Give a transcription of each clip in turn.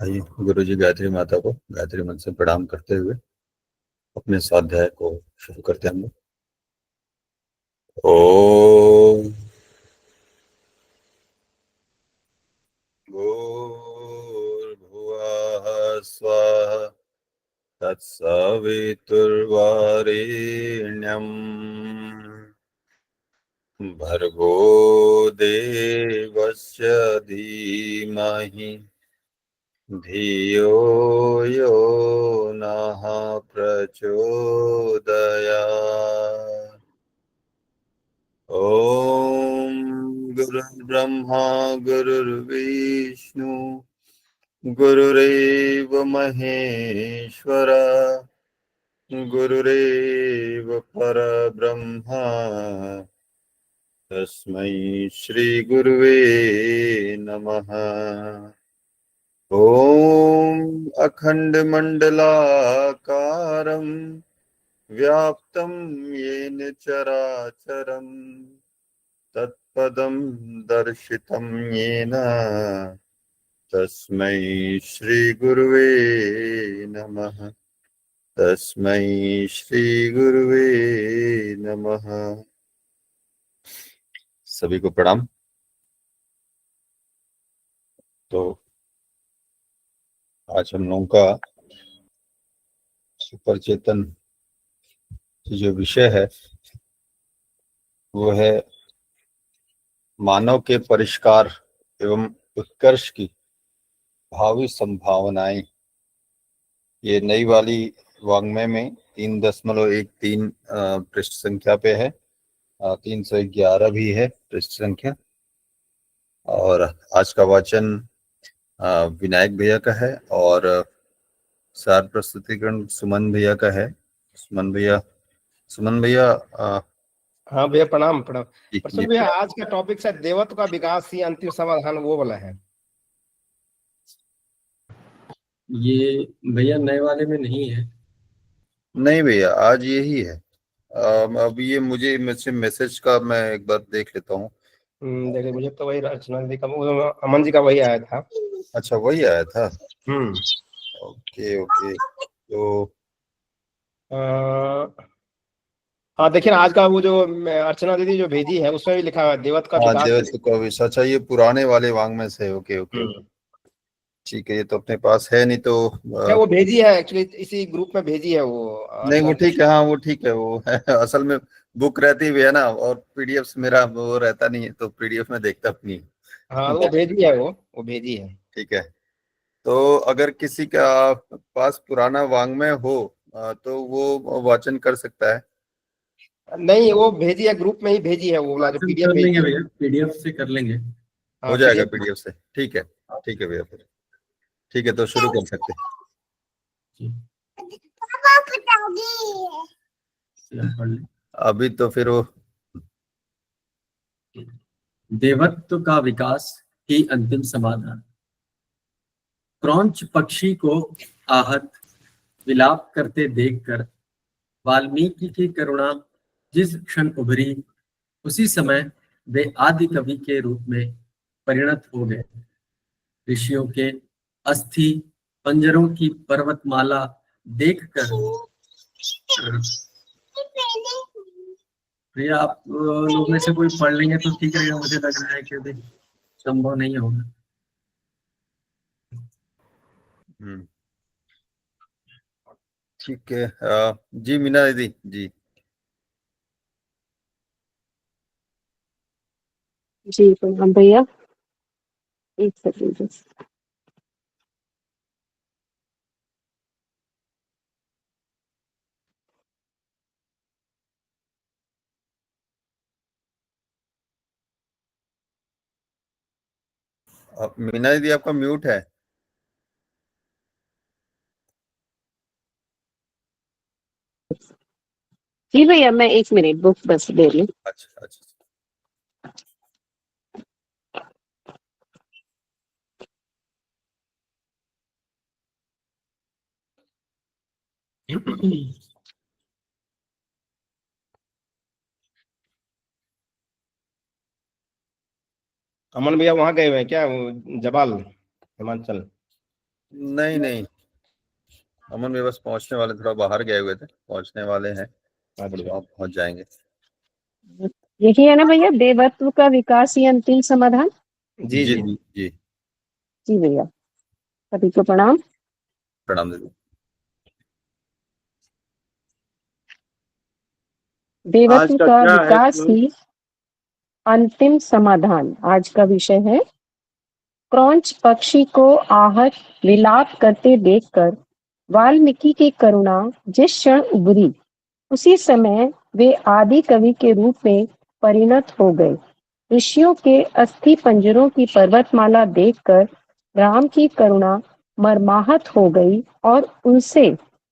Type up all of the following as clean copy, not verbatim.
आइए गुरु जी गायत्री माता को गायत्री मंत्र से प्रणाम करते हुए अपने स्वाध्याय को शुरू करते हैं हम लोग। ओम भूर्भुवः स्वः तत्सवितुर्वरेण्यम् भर्गो देवस्य धीमहि धियो यो नः प्रचोदयात्। ॐ गुरुर्ब्रह्मा गुरुर्विष्णु गुरुरेव महेश्वर गुरुरेव परब्रह्मा तस्मै श्री गुरुवे नमः। ॐ अखण्डमण्डलाकारं व्याप्तं येन चराचरं तत्पदं दर्शितं येन तस्मै श्रीगुरुवे नमः। तस्मै श्रीगुरुवे नमः। सभी को प्रणाम। तो आज हम लोगों का सुपर चेतन जो विषय है वो है मानव के परिष्कार एवं उत्कर्ष की भावी संभावनाएं। ये नई वाली वाङ्मय में 3.13 पृष्ठ संख्या पे है, 311 भी है पृष्ठ संख्या। और आज का वाचन विनायक भैया का है और सार प्रस्तुतिकरण सुमन भैया का है। सुमन भैया हाँ भैया प्रणाम प्रणाम। ये भैया आज का टॉपिक शायद देवत्व का विकास ही अंतिम समाधान वो वाला है। ये भैया नए वाले में नहीं है। नहीं भैया आज यही है। अभी ये मुझे मैसेज का मैं एक बार देख लेता हूँ। देखिए मुझे तो वही रचना जी का अमन जी का वही आया था। अच्छा वही आया था। Okay okay. तो हाँ देखिए आज का वो जो अर्चना दीदी जो भेजी है उसमें भी लिखा है देवत्व का विकास। देवत्व का विकास। अच्छा ये पुराने वाले वाङ्मय से। ओके ओके ठीक है। ये तो अपने पास है नहीं तो वो भेजी है एक्चुअली इसी ग्रुप में भेजी है वो। नहीं वो ठीक है। हाँ वो ठीक है। वो है असल में बुक रहती भी है ना और पीडीएफ मेरा वो रहता नहीं है तो पीडीएफ में देखता भी नहीं। हाँ वो भेजी है वो भेजी है। ठीक है। तो अगर किसी का पास पुराना वाङ्मय हो तो वो वाचन कर सकता है। नहीं वो भेजी है ग्रुप में ही भेजी है वो वाला जो पीडीएफ कर भेजी लेंगे है। भैया, पीडीएफ से कर लेंगे। हो जाएगा पीडीएफ से। ठीक है भैया फिर ठीक है तो शुरू कर सकते हैं। अभी तो फिर वो देवत्व का विकास ही अंतिम समाधान। क्रौंच पक्षी को आहत विलाप करते देखकर वाल्मीकि की करुणा जिस क्षण उभरी उसी समय वे आदि कवि के रूप में परिणत हो गए। ऋषियों के अस्थि पंजरों की पर्वतमाला देखकर प्रिया आप लोग में से कोई पढ़ लेंगे तो ठीक रहेगा। मुझे लग रहा है कि अभी संभव नहीं होगा। ठीक है। जी मीना दीदी जी। जी प्रणाम भैया, एक सेकंड। मीना दीदी आपका म्यूट है। जी भैया मैं 1 मिनट बुक बस ले लूं। अच्छा अच्छा अमन भैया वहां गए हुए हैं क्या वो जबाल हिमाचल? नहीं नहीं, अमन में बस पहुंचने वाले, थोड़ा बाहर गए हुए थे, पहुंचने वाले हैं, अच्छा। आप पहुंच जाएंगे। यही है ना भैया, देवत्व का विकास ही अंतिम समाधान। जी जी जी। जी जी। जी भैया, सभी को प्रणाम। प्रणाम दीदी। आज देवत्व का का क्या है विकास ही अंतिम समाधान, आज का विषय है। क्रौंच पक्षी को आहत विलाप करते देखकर वाल्मीकि की करुणा जिस क्षण उभरी, उसी समय वे आदि कवि के रूप में परिणत हो गए। ऋषियों के अस्थि पंजरों की पर्वतमाला देखकर राम की करुणा मर्माहत हो गई और उनसे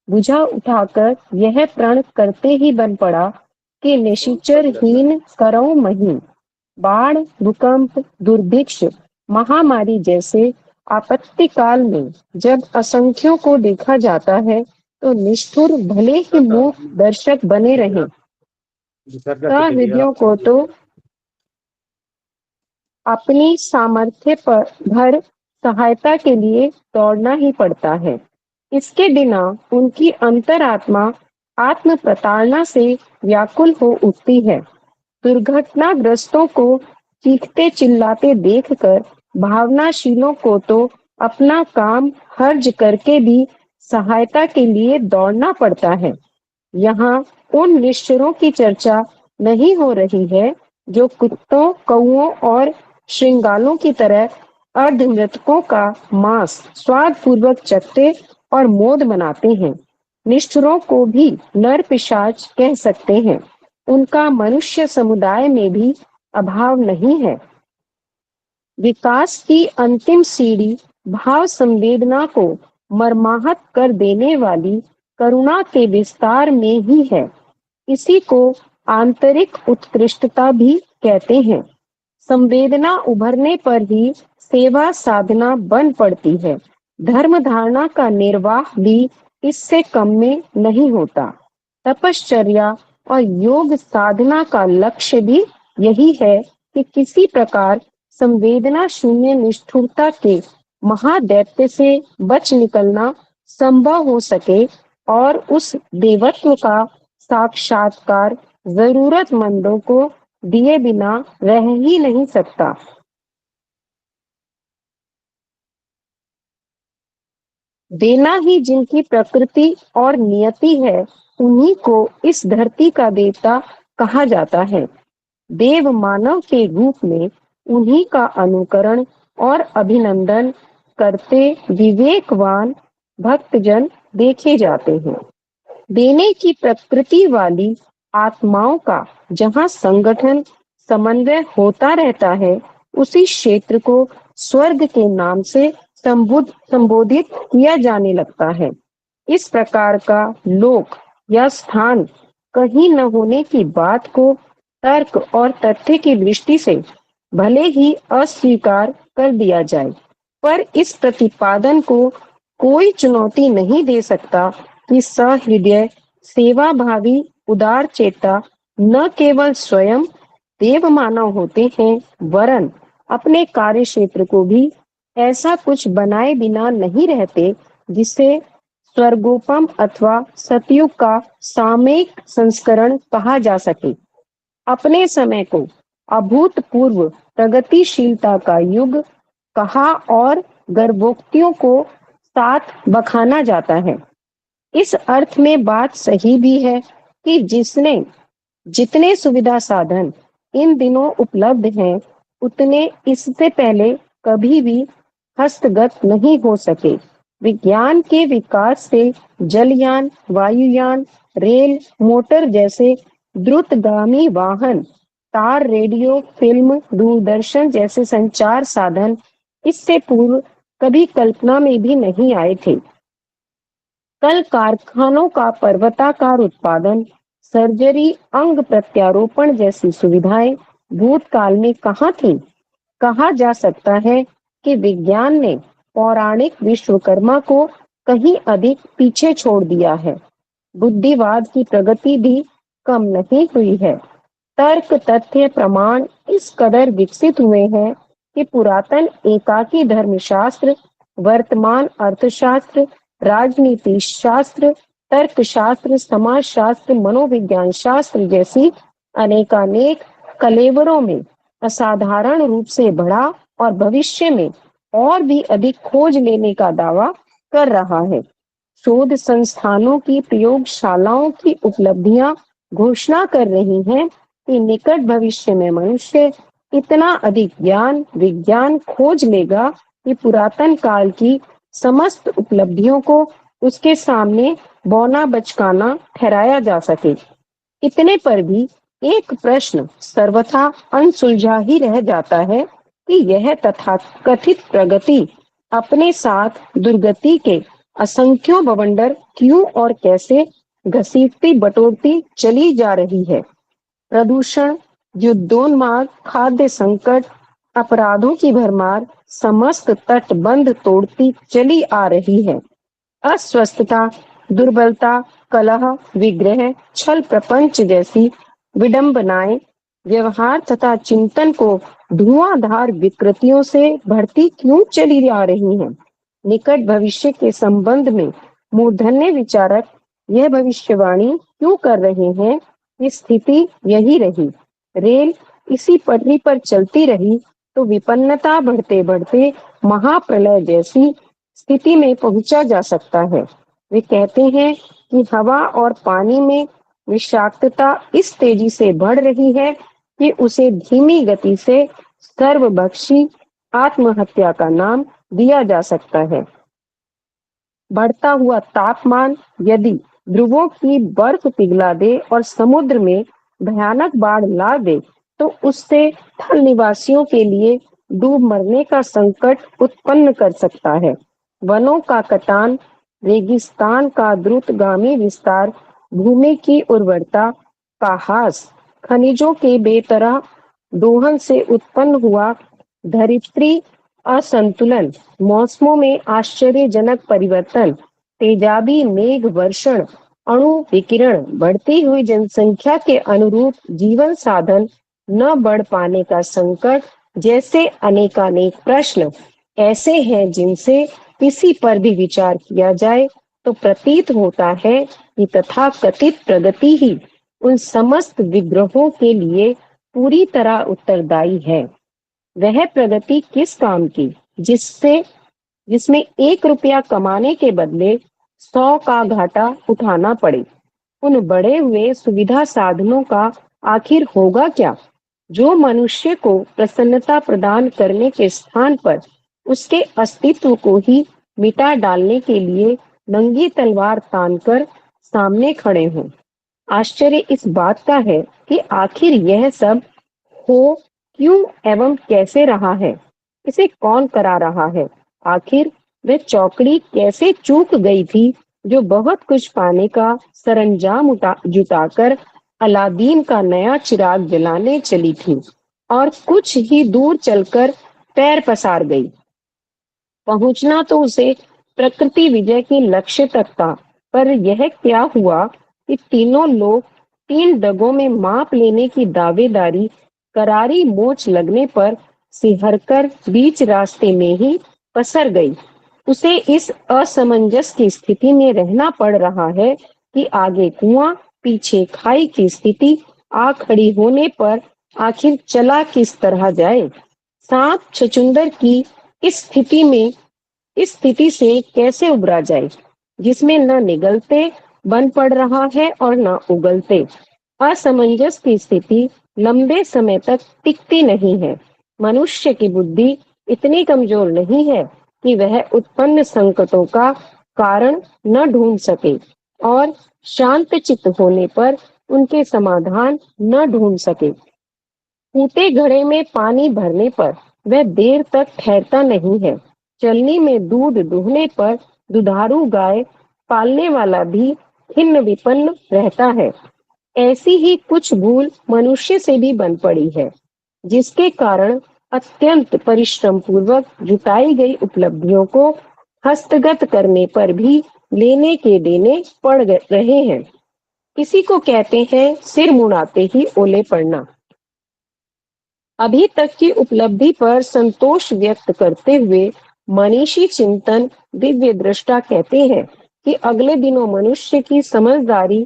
भुजा उठाकर यह प्रण करते ही बन पड़ा कि निशिचरहीन करौ मही। बाढ़, भूकंप, दुर्भिक्ष, महामारी जैसे आपत्ति काल में जब असंख्यों को देखा जाता है, तो निष्ठुर भले ही मूक दर्शक बने रहे, सहृदयों को तो अपनी सामर्थ्य पर भर सहायता के लिए दौड़ना ही पड़ता है। इसके बिना उनकी अंतरात्मा आत्म प्रताड़ना से व्याकुल हो उठती है। दुर्घटनाग्रस्तों को चीखते चिल्लाते देखकर भावनाशीलों को तो अपना काम हर्ज करके भी सहायता के लिए दौड़ना पड़ता है। यहाँ उन निश्चरों की चर्चा नहीं हो रही है जो कुत्तों, कौओं और श्रृंगालों की तरह अर्धमृतकों का मांस स्वाद पूर्वक चखते और मोद मनाते हैं। निष्ठुरों को भी नर पिशाच कह सकते हैं। उनका मनुष्य समुदाय में भी अभाव नहीं है। विकास की अंतिम सीढ़ी भाव संवेदना को मर्माहत कर देने वाली करुणा के विस्तार में ही है। इसी को आंतरिक उत्कृष्टता भी कहते हैं। संवेदना उभरने पर ही सेवा साधना बन पड़ती है। धर्म धारणा का निर्वाह भी इससे कम में नहीं होता। तपश्चर्या और योग साधना का लक्ष्य भी यही है कि किसी प्रकार संवेदना शून्य निष्ठुरता के महादैत्य से बच निकलना संभव हो सके और उस देवत्व का साक्षात्कार जरूरतमंदों को दिए बिना रह ही नहीं सकता। देना ही जिनकी प्रकृति और नियति है, उन्हीं को इस धरती का देवता कहा जाता है। देव मानव के रूप में उन्हीं का अनुकरण और अभिनंदन करते विवेकवान भक्तजन देखे जाते हैं। देने की प्रकृति वाली आत्माओं का जहाँ संगठन समन्वय होता रहता है, उसी क्षेत्र को स्वर्ग के नाम से संबोधित किया जाने लगता है। इस प्रकार का लोक या स्थान कहीं न होने की बात को तर्क और तथ्य की दृष्टि से भले ही अस्वीकार कर दिया जाए, पर इस प्रतिपादन को कोई चुनौती नहीं दे सकता कि सहृदय सेवा भावी उदार चेता न केवल स्वयं देव मानव होते हैं, वरन अपने कार्य क्षेत्र को भी ऐसा कुछ बनाए बिना नहीं रहते जिसे स्वर्गोपम अथवा सतयुग का सामयिक संस्करण कहा जा सके। अपने समय को अभूतपूर्व प्रगतिशीलता का युग कहा और गर्भोक्तियों को साथ बखाना जाता है। इस अर्थ में बात सही भी है कि जितने सुविधा साधन इन दिनों उपलब्ध हैं, उतने इससे पहले कभी भी हस्तगत नहीं हो सके। विज्ञान के विकास से जलयान, वायुयान, रेल, मोटर जैसे द्रुतगामी वाहन, तार, रेडियो, फिल्म, दूरदर्शन जैसे संचार साधन इससे पूर्व कभी कल्पना में भी नहीं आए थे। कल कारखानों का पर्वताकार उत्पादन, सर्जरी, अंग प्रत्यारोपण जैसी सुविधाएं भूतकाल में कहाँ थी? कहा जा सकता है कि विज्ञान ने पौराणिक विश्वकर्मा को कहीं अधिक पीछे छोड़ दिया है। बुद्धिवाद की प्रगति भी कम नहीं हुई है। तर्क, तथ्य, प्रमाण इस कदर विकसित हुए हैं कि पुरातन एकाकी धर्मशास्त्र वर्तमान अर्थशास्त्र, राजनीति शास्त्र, तर्कशास्त्र, समाजशास्त्र, मनोविज्ञान शास्त्र जैसी अनेकानेक कलेवरों में असाधारण रूप से बढ़ा और भविष्य में और भी अधिक खोज लेने का दावा कर रहा है। शोध संस्थानों की प्रयोगशालाओं की उपलब्धियां घोषणा कर रही हैं कि निकट भविष्य में मनुष्य इतना अधिक ज्ञान विज्ञान खोज लेगा कि पुरातन काल की समस्त उपलब्धियों को उसके सामने बौना बचकाना ठहराया जा सके। इतने पर भी एक प्रश्न सर्वथा अनसुलझा ही रह जाता है कि यह तथाकथित प्रगति अपने साथ दुर्गति के असंख्यों बवंडर क्यों और कैसे घसीटती बटोरती चली जा रही है। प्रदूषण, युद्धोन्माद, खाद्य संकट, अपराधों की भरमार समस्त तटबंध तोड़ती चली आ रही है। अस्वस्थता, दुर्बलता, कलह, विग्रह, छल प्रपंच जैसी विडंबनाएं व्यवहार तथा चिंतन को धुआंधार विकृतियों से भरती क्यों चली आ रही हैं। निकट भविष्य के संबंध में मूर्धन्य विचारक यह भविष्यवाणी क्यों कर रहे हैं कि स्थिति यही रही, रेल इसी पटरी पर चलती रही तो विपन्नता बढ़ते बढ़ते महाप्रलय जैसी स्थिति में पहुंचा जा सकता है। वे कहते हैं कि हवा और पानी में विषाक्तता इस तेजी से बढ़ रही है कि उसे धीमी गति से सर्वभक्षी आत्महत्या का नाम दिया जा सकता है। बढ़ता हुआ तापमान यदि ध्रुवों की बर्फ पिघला दे और समुद्र में भयानक बाढ़ ला दे तो उससे थल निवासियों के लिए डूब मरने का संकट उत्पन्न कर सकता है। वनों का कटान, रेगिस्तान का द्रुतगामी विस्तार, भूमि की उर्वरता का ह्रास, खनिजों के बेतरह दोहन से उत्पन्न हुआ धरित्री असंतुलन, मौसमों में आश्चर्यजनक परिवर्तन, तेजाबी मेघ वर्षण, अणु विकिरण, बढ़ती हुई जनसंख्या के अनुरूप जीवन साधन न बढ़ पाने का संकट जैसे अनेकानेक प्रश्न ऐसे हैं जिनसे किसी पर भी विचार किया जाए तो प्रतीत होता है कि तथाकथित प्रगति ही उन समस्त विग्रहों के लिए पूरी तरह उत्तरदायी है। वह प्रगति किस काम की जिसमें 1 रुपया कमाने के बदले 100 का घाटा उठाना पड़े। उन बढ़े हुए सुविधा साधनों का आखिर होगा क्या जो मनुष्य को प्रसन्नता प्रदान करने के स्थान पर उसके अस्तित्व को ही मिटा डालने के लिए नंगी तलवार तानकर सामने खड़े हों। आश्चर्य इस बात का है कि आखिर यह सब हो क्यों एवं कैसे रहा है, इसे कौन करा रहा है। आखिर वह चौकड़ी कैसे चूक गई थी जो बहुत कुछ पाने का सरंजाम जुटाकर अलादीन का नया चिराग जलाने चली थी और कुछ ही दूर चलकर पैर पसार गई। पहुंचना तो उसे प्रकृति विजय के लक्ष्य तक था, पर यह क्या हुआ कि तीनों लोग 3 डगों में माप लेने की दावेदारी करारी मोच लगने पर सिहरकर बीच रास्ते में ही पसर गई। उसे इस असमंजस की स्थिति में रहना पड़ रहा है कि आगे कुआं पीछे खाई की स्थिति आ खड़ी होने पर आखिर चला किस तरह जाए। सांप छछूंदर की इस स्थिति से कैसे उबरा जाए जिसमें न निगलते बन पड़ रहा है और न उगलते। असमंजस की स्थिति लंबे समय तक टिकती नहीं है। मनुष्य की बुद्धि इतनी कमजोर नहीं है कि वह उत्पन्न संकटों का कारण न ढूंढ सके और शांत चित्त होने पर उनके समाधान न ढूंढ सके। फूटे घड़े में पानी भरने पर वह देर तक ठहरता नहीं है। चलनी में दूध दुहने पर दुधारू गाय पालने वाला भी खिन्न विपन्न रहता है। ऐसी ही कुछ भूल मनुष्य से भी बन पड़ी है, जिसके कारण अत्यंत परिश्रम पूर्वक जुटाई गई उपलब्धियों को हस्तगत करने पर भी लेने के देने पड़ रहे हैं। इसी को कहते हैं सिर मुड़ाते ही ओले पड़ना। अभी तक की उपलब्धि पर संतोष व्यक्त करते हुए मनीषी चिंतन दिव्य दृष्टा कहते हैं कि अगले दिनों मनुष्य की समझदारी,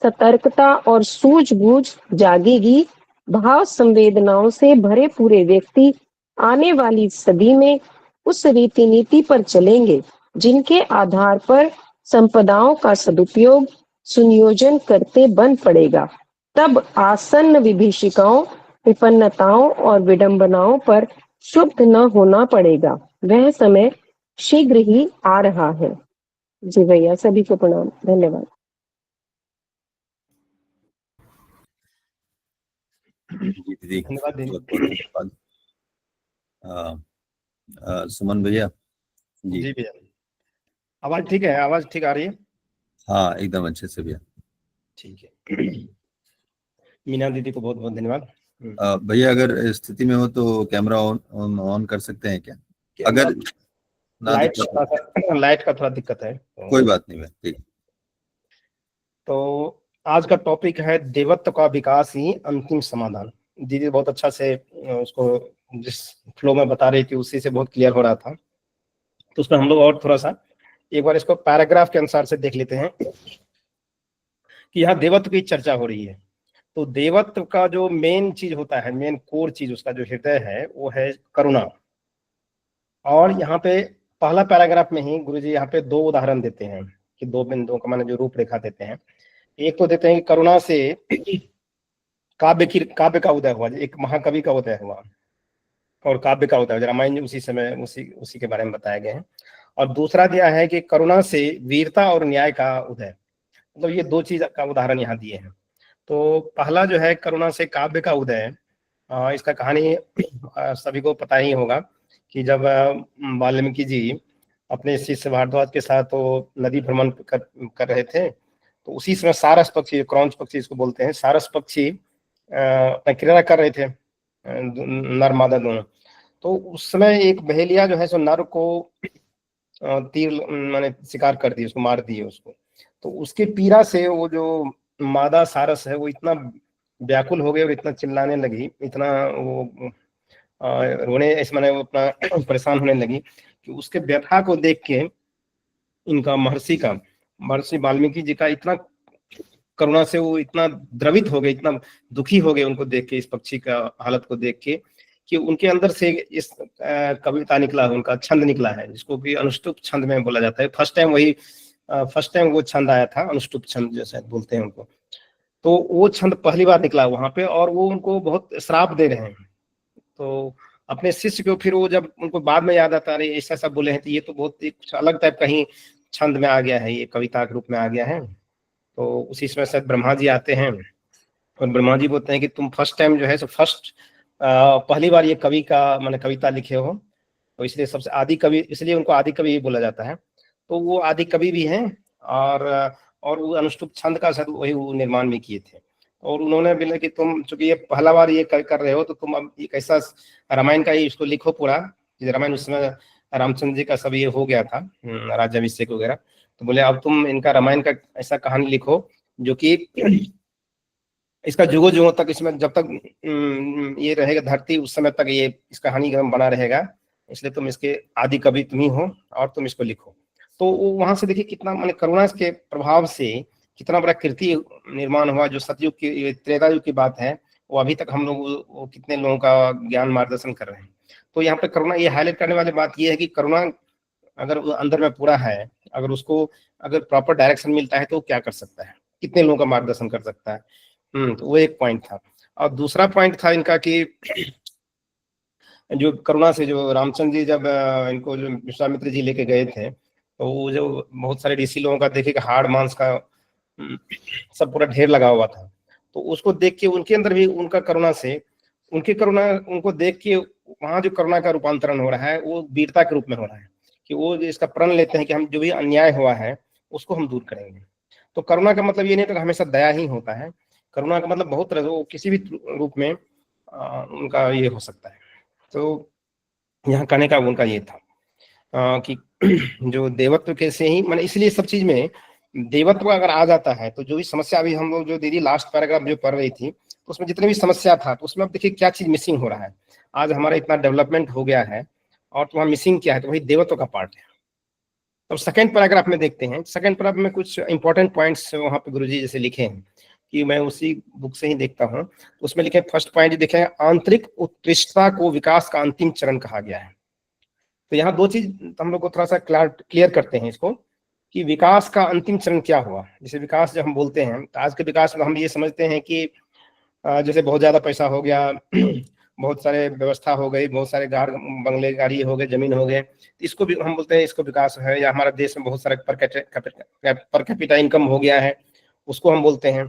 सतर्कता और सूझबूझ जागेगी। भाव संवेदनाओं से भरे पूरे व्यक्ति आने वाली सदी में उस रीति नीति पर चलेंगे जिनके आधार पर संपदाओं का सदुपयोग सुनियोजन करते बन पड़ेगा। तब आसन्न विभीषिकाओं, विपन्नताओं और विडंबनाओं पर क्षुब्ध न होना पड़ेगा। वह समय शीघ्र ही आ रहा है। जी भैया, सभी को प्रणाम, धन्यवाद। जी दीदी, धन्यवाद दीदी। बहुत बहुत धन्यवाद। सुमन भैया जी। जी भैया, आवाज ठीक है? आवाज ठीक आ रही है? हाँ, एकदम अच्छे से भैया। ठीक है। मीना दीदी को बहुत बहुत धन्यवाद। भैया, अगर स्थिति में हो तो कैमरा ऑन कर सकते हैं क्या? अगर ना लाइट दिक्कत का थोड़ा दिक्कत है। कोई बात नहीं भैया, ठीक। तो आज का टॉपिक है देवत्व का विकास ही अंतिम समाधान। दीदी बहुत अच्छा से उसको जिस फ्लो में बता रही थी उसी से बहुत क्लियर हो रहा था। तो उसमें हम लोग और थोड़ा सा एक बार इसको पैराग्राफ के अनुसार से देख लेते हैं कि यहाँ देवत्व की चर्चा हो रही है। तो देवत्व का जो मेन चीज होता है, मेन कोर चीज, उसका जो हृदय है वो है करुणा। और यहाँ पे पहला पैराग्राफ में ही गुरुजी यहाँ पे दो उदाहरण देते हैं कि दो बिंदुओं का माने जो रूपरेखा देते हैं। एक तो देते हैं कि करुणा से काव्य का उदय हुआ, एक महाकवि का उदय हुआ और काव्य का उदय, रामायण उसी समय उसी के बारे में बताया गया है। और दूसरा दिया है कि करुणा से वीरता और न्याय का उदय। मतलब ये दो चीज का उदाहरण यहाँ दिए हैं। तो पहला जो है करुणा से काव्य का उदय, इसका कहानी सभी को पता ही होगा कि जब वाल्मीकि जी अपने शिष्य भारद्वाज के साथ तो नदी भ्रमण कर रहे थे, तो उसी समय सारस पक्षी, क्रौंच पक्षी इसको बोलते हैं, सारस पक्षी क्रीड़ा कर रहे थे, नर मादा दोनों। तो उस समय एक बहेलिया जो है सो नर को तीर माने शिकार कर दी, उसको मार दिए उसको। तो उसके पीड़ा से वो जो मादा सारस है वो इतना व्याकुल हो गई और इतना चिल्लाने लगी, इतना वो रोने, इस माने वो अपना परेशान होने लगी कि उसके व्यथा को देख के इनका महर्षि वाल्मीकि जी का इतना करुणा से वो इतना द्रवित हो गए, इतना दुखी हो गए उनको देख के, इस पक्षी का हालत को देख के, कि उनके अंदर से इस कविता निकला, उनका छंद निकला है जिसको कि अनुष्टुप छंद में बोला जाता है। फर्स्ट टाइम वो छंद आया था, अनुष्टुप छंद जैसे बोलते हैं उनको। तो वो छंद पहली बार निकला वहां पे और वो उनको बहुत श्राप दे रहे हैं। तो अपने शिष्य को फिर वो जब उनको बाद में याद आता है ऐसा सब बोले हैं, तो ये तो बहुत एक अलग टाइप का ही छंद में आ गया है, ये कविता के रूप में आ गया है। तो उसी समय शायद ब्रह्मा जी आते हैं और ब्रह्मा जी बोलते हैं कि तुम फर्स्ट टाइम जो है सो पहली बार ये कवि का माने कविता लिखे हो, तो इसलिए सबसे आदि कवि, इसलिए उनको आदि कवि बोला जाता है। तो वो आदि कवि भी हैं और वो अनुष्टुप छंद का शायद वही वो निर्माण भी किए थे। और उन्होंने बोला कि तुम चूंकि ये पहला बार ये कर रहे हो तो तुम अब एक ऐसा रामायण का ही इसको लिखो पूरा। रामायण उस समय रामचंद्र जी का सब ये हो गया था, राज्याभिषेक वगैरह। तो बोले अब तुम इनका रामायण का ऐसा कहानी लिखो जो कि इसका जुगो जुगों तक, इसमें जब तक ये रहेगा धरती उस समय तक ये इस कहानी बना रहेगा, इसलिए तुम इसके आदि कवि तुम ही हो और तुम इसको लिखो। तो वहां से देखिए कितना माने करुणा के प्रभाव से कितना बड़ा कृति निर्माण हुआ। जो सतयुग की, त्रेता युग की बात है, वो अभी तक हम लोग वो कितने लोगों का ज्ञान मार्गदर्शन कर रहे हैं। तो यहाँ पे करुणा, ये हाईलाइट करने वाली बात ये है कि करुणा अगर अंदर में पूरा है, अगर उसको अगर प्रॉपर डायरेक्शन मिलता है तो क्या कर सकता है, कितने लोगों का मार्गदर्शन कर सकता है। तो वो एक पॉइंट था। और दूसरा पॉइंट था इनका कि जो करुणा से जो रामचंद्र जी जब इनको जो विश्वामित्र जी लेके गए थे, तो वो जो बहुत सारे ऋषि लोगों का देखे कि हाड़ मांस का सब पूरा ढेर लगा हुआ था, तो उसको देख के उनके अंदर भी उनका करुणा से, उनकी करुणा उनको देख के वहां जो करुणा का रूपांतरण हो रहा है वो वीरता के रूप में हो रहा है कि वो इसका प्रण लेते हैं कि हम जो भी अन्याय हुआ है उसको हम दूर करेंगे। तो करुणा का मतलब ये नहीं तो हमेशा दया ही होता है। करुणा का मतलब बहुत तरह, किसी भी रूप में उनका ये हो सकता है। तो यहाँ कहने का उनका ये था कि जो देवत्व के से ही मैंने, इसलिए सब चीज में देवत्व अगर आ जाता है तो जो भी समस्या, अभी हम लोग जो दीदी लास्ट पैराग्राफ जो पढ़ रही थी तो उसमें जितने भी समस्या था तो उसमें अब देखिए क्या चीज मिसिंग हो रहा है। आज हमारा इतना डेवलपमेंट हो गया है और वहाँ मिसिंग क्या है, तो वही देवत्व का पार्ट है। तो सेकंड पैराग्राफ में देखते हैं, सेकंड पैराग्राफ में कुछ इंपॉर्टेंट पॉइंट्स वहाँ पे गुरुजी जैसे लिखे हैं कि मैं उसी बुक से ही देखता हूँ। उसमें लिखे फर्स्ट पॉइंट देखें, आंतरिक उत्कृष्टता को विकास का अंतिम चरण कहा गया है। तो यहाँ दो चीज हम लोग को थोड़ा सा क्लियर करते हैं इसको कि विकास का अंतिम चरण क्या हुआ। जैसे विकास जब हम बोलते हैं तो आज के विकास में हम ये समझते हैं कि जैसे बहुत ज्यादा पैसा हो गया, बहुत सारे व्यवस्था हो गई, बहुत सारे बंगले गाड़ी हो गए, जमीन हो गए, इसको भी हम बोलते हैं इसको विकास है। या हमारा देश में बहुत सारे पर कैपिटा इनकम हो गया है, उसको हम बोलते हैं।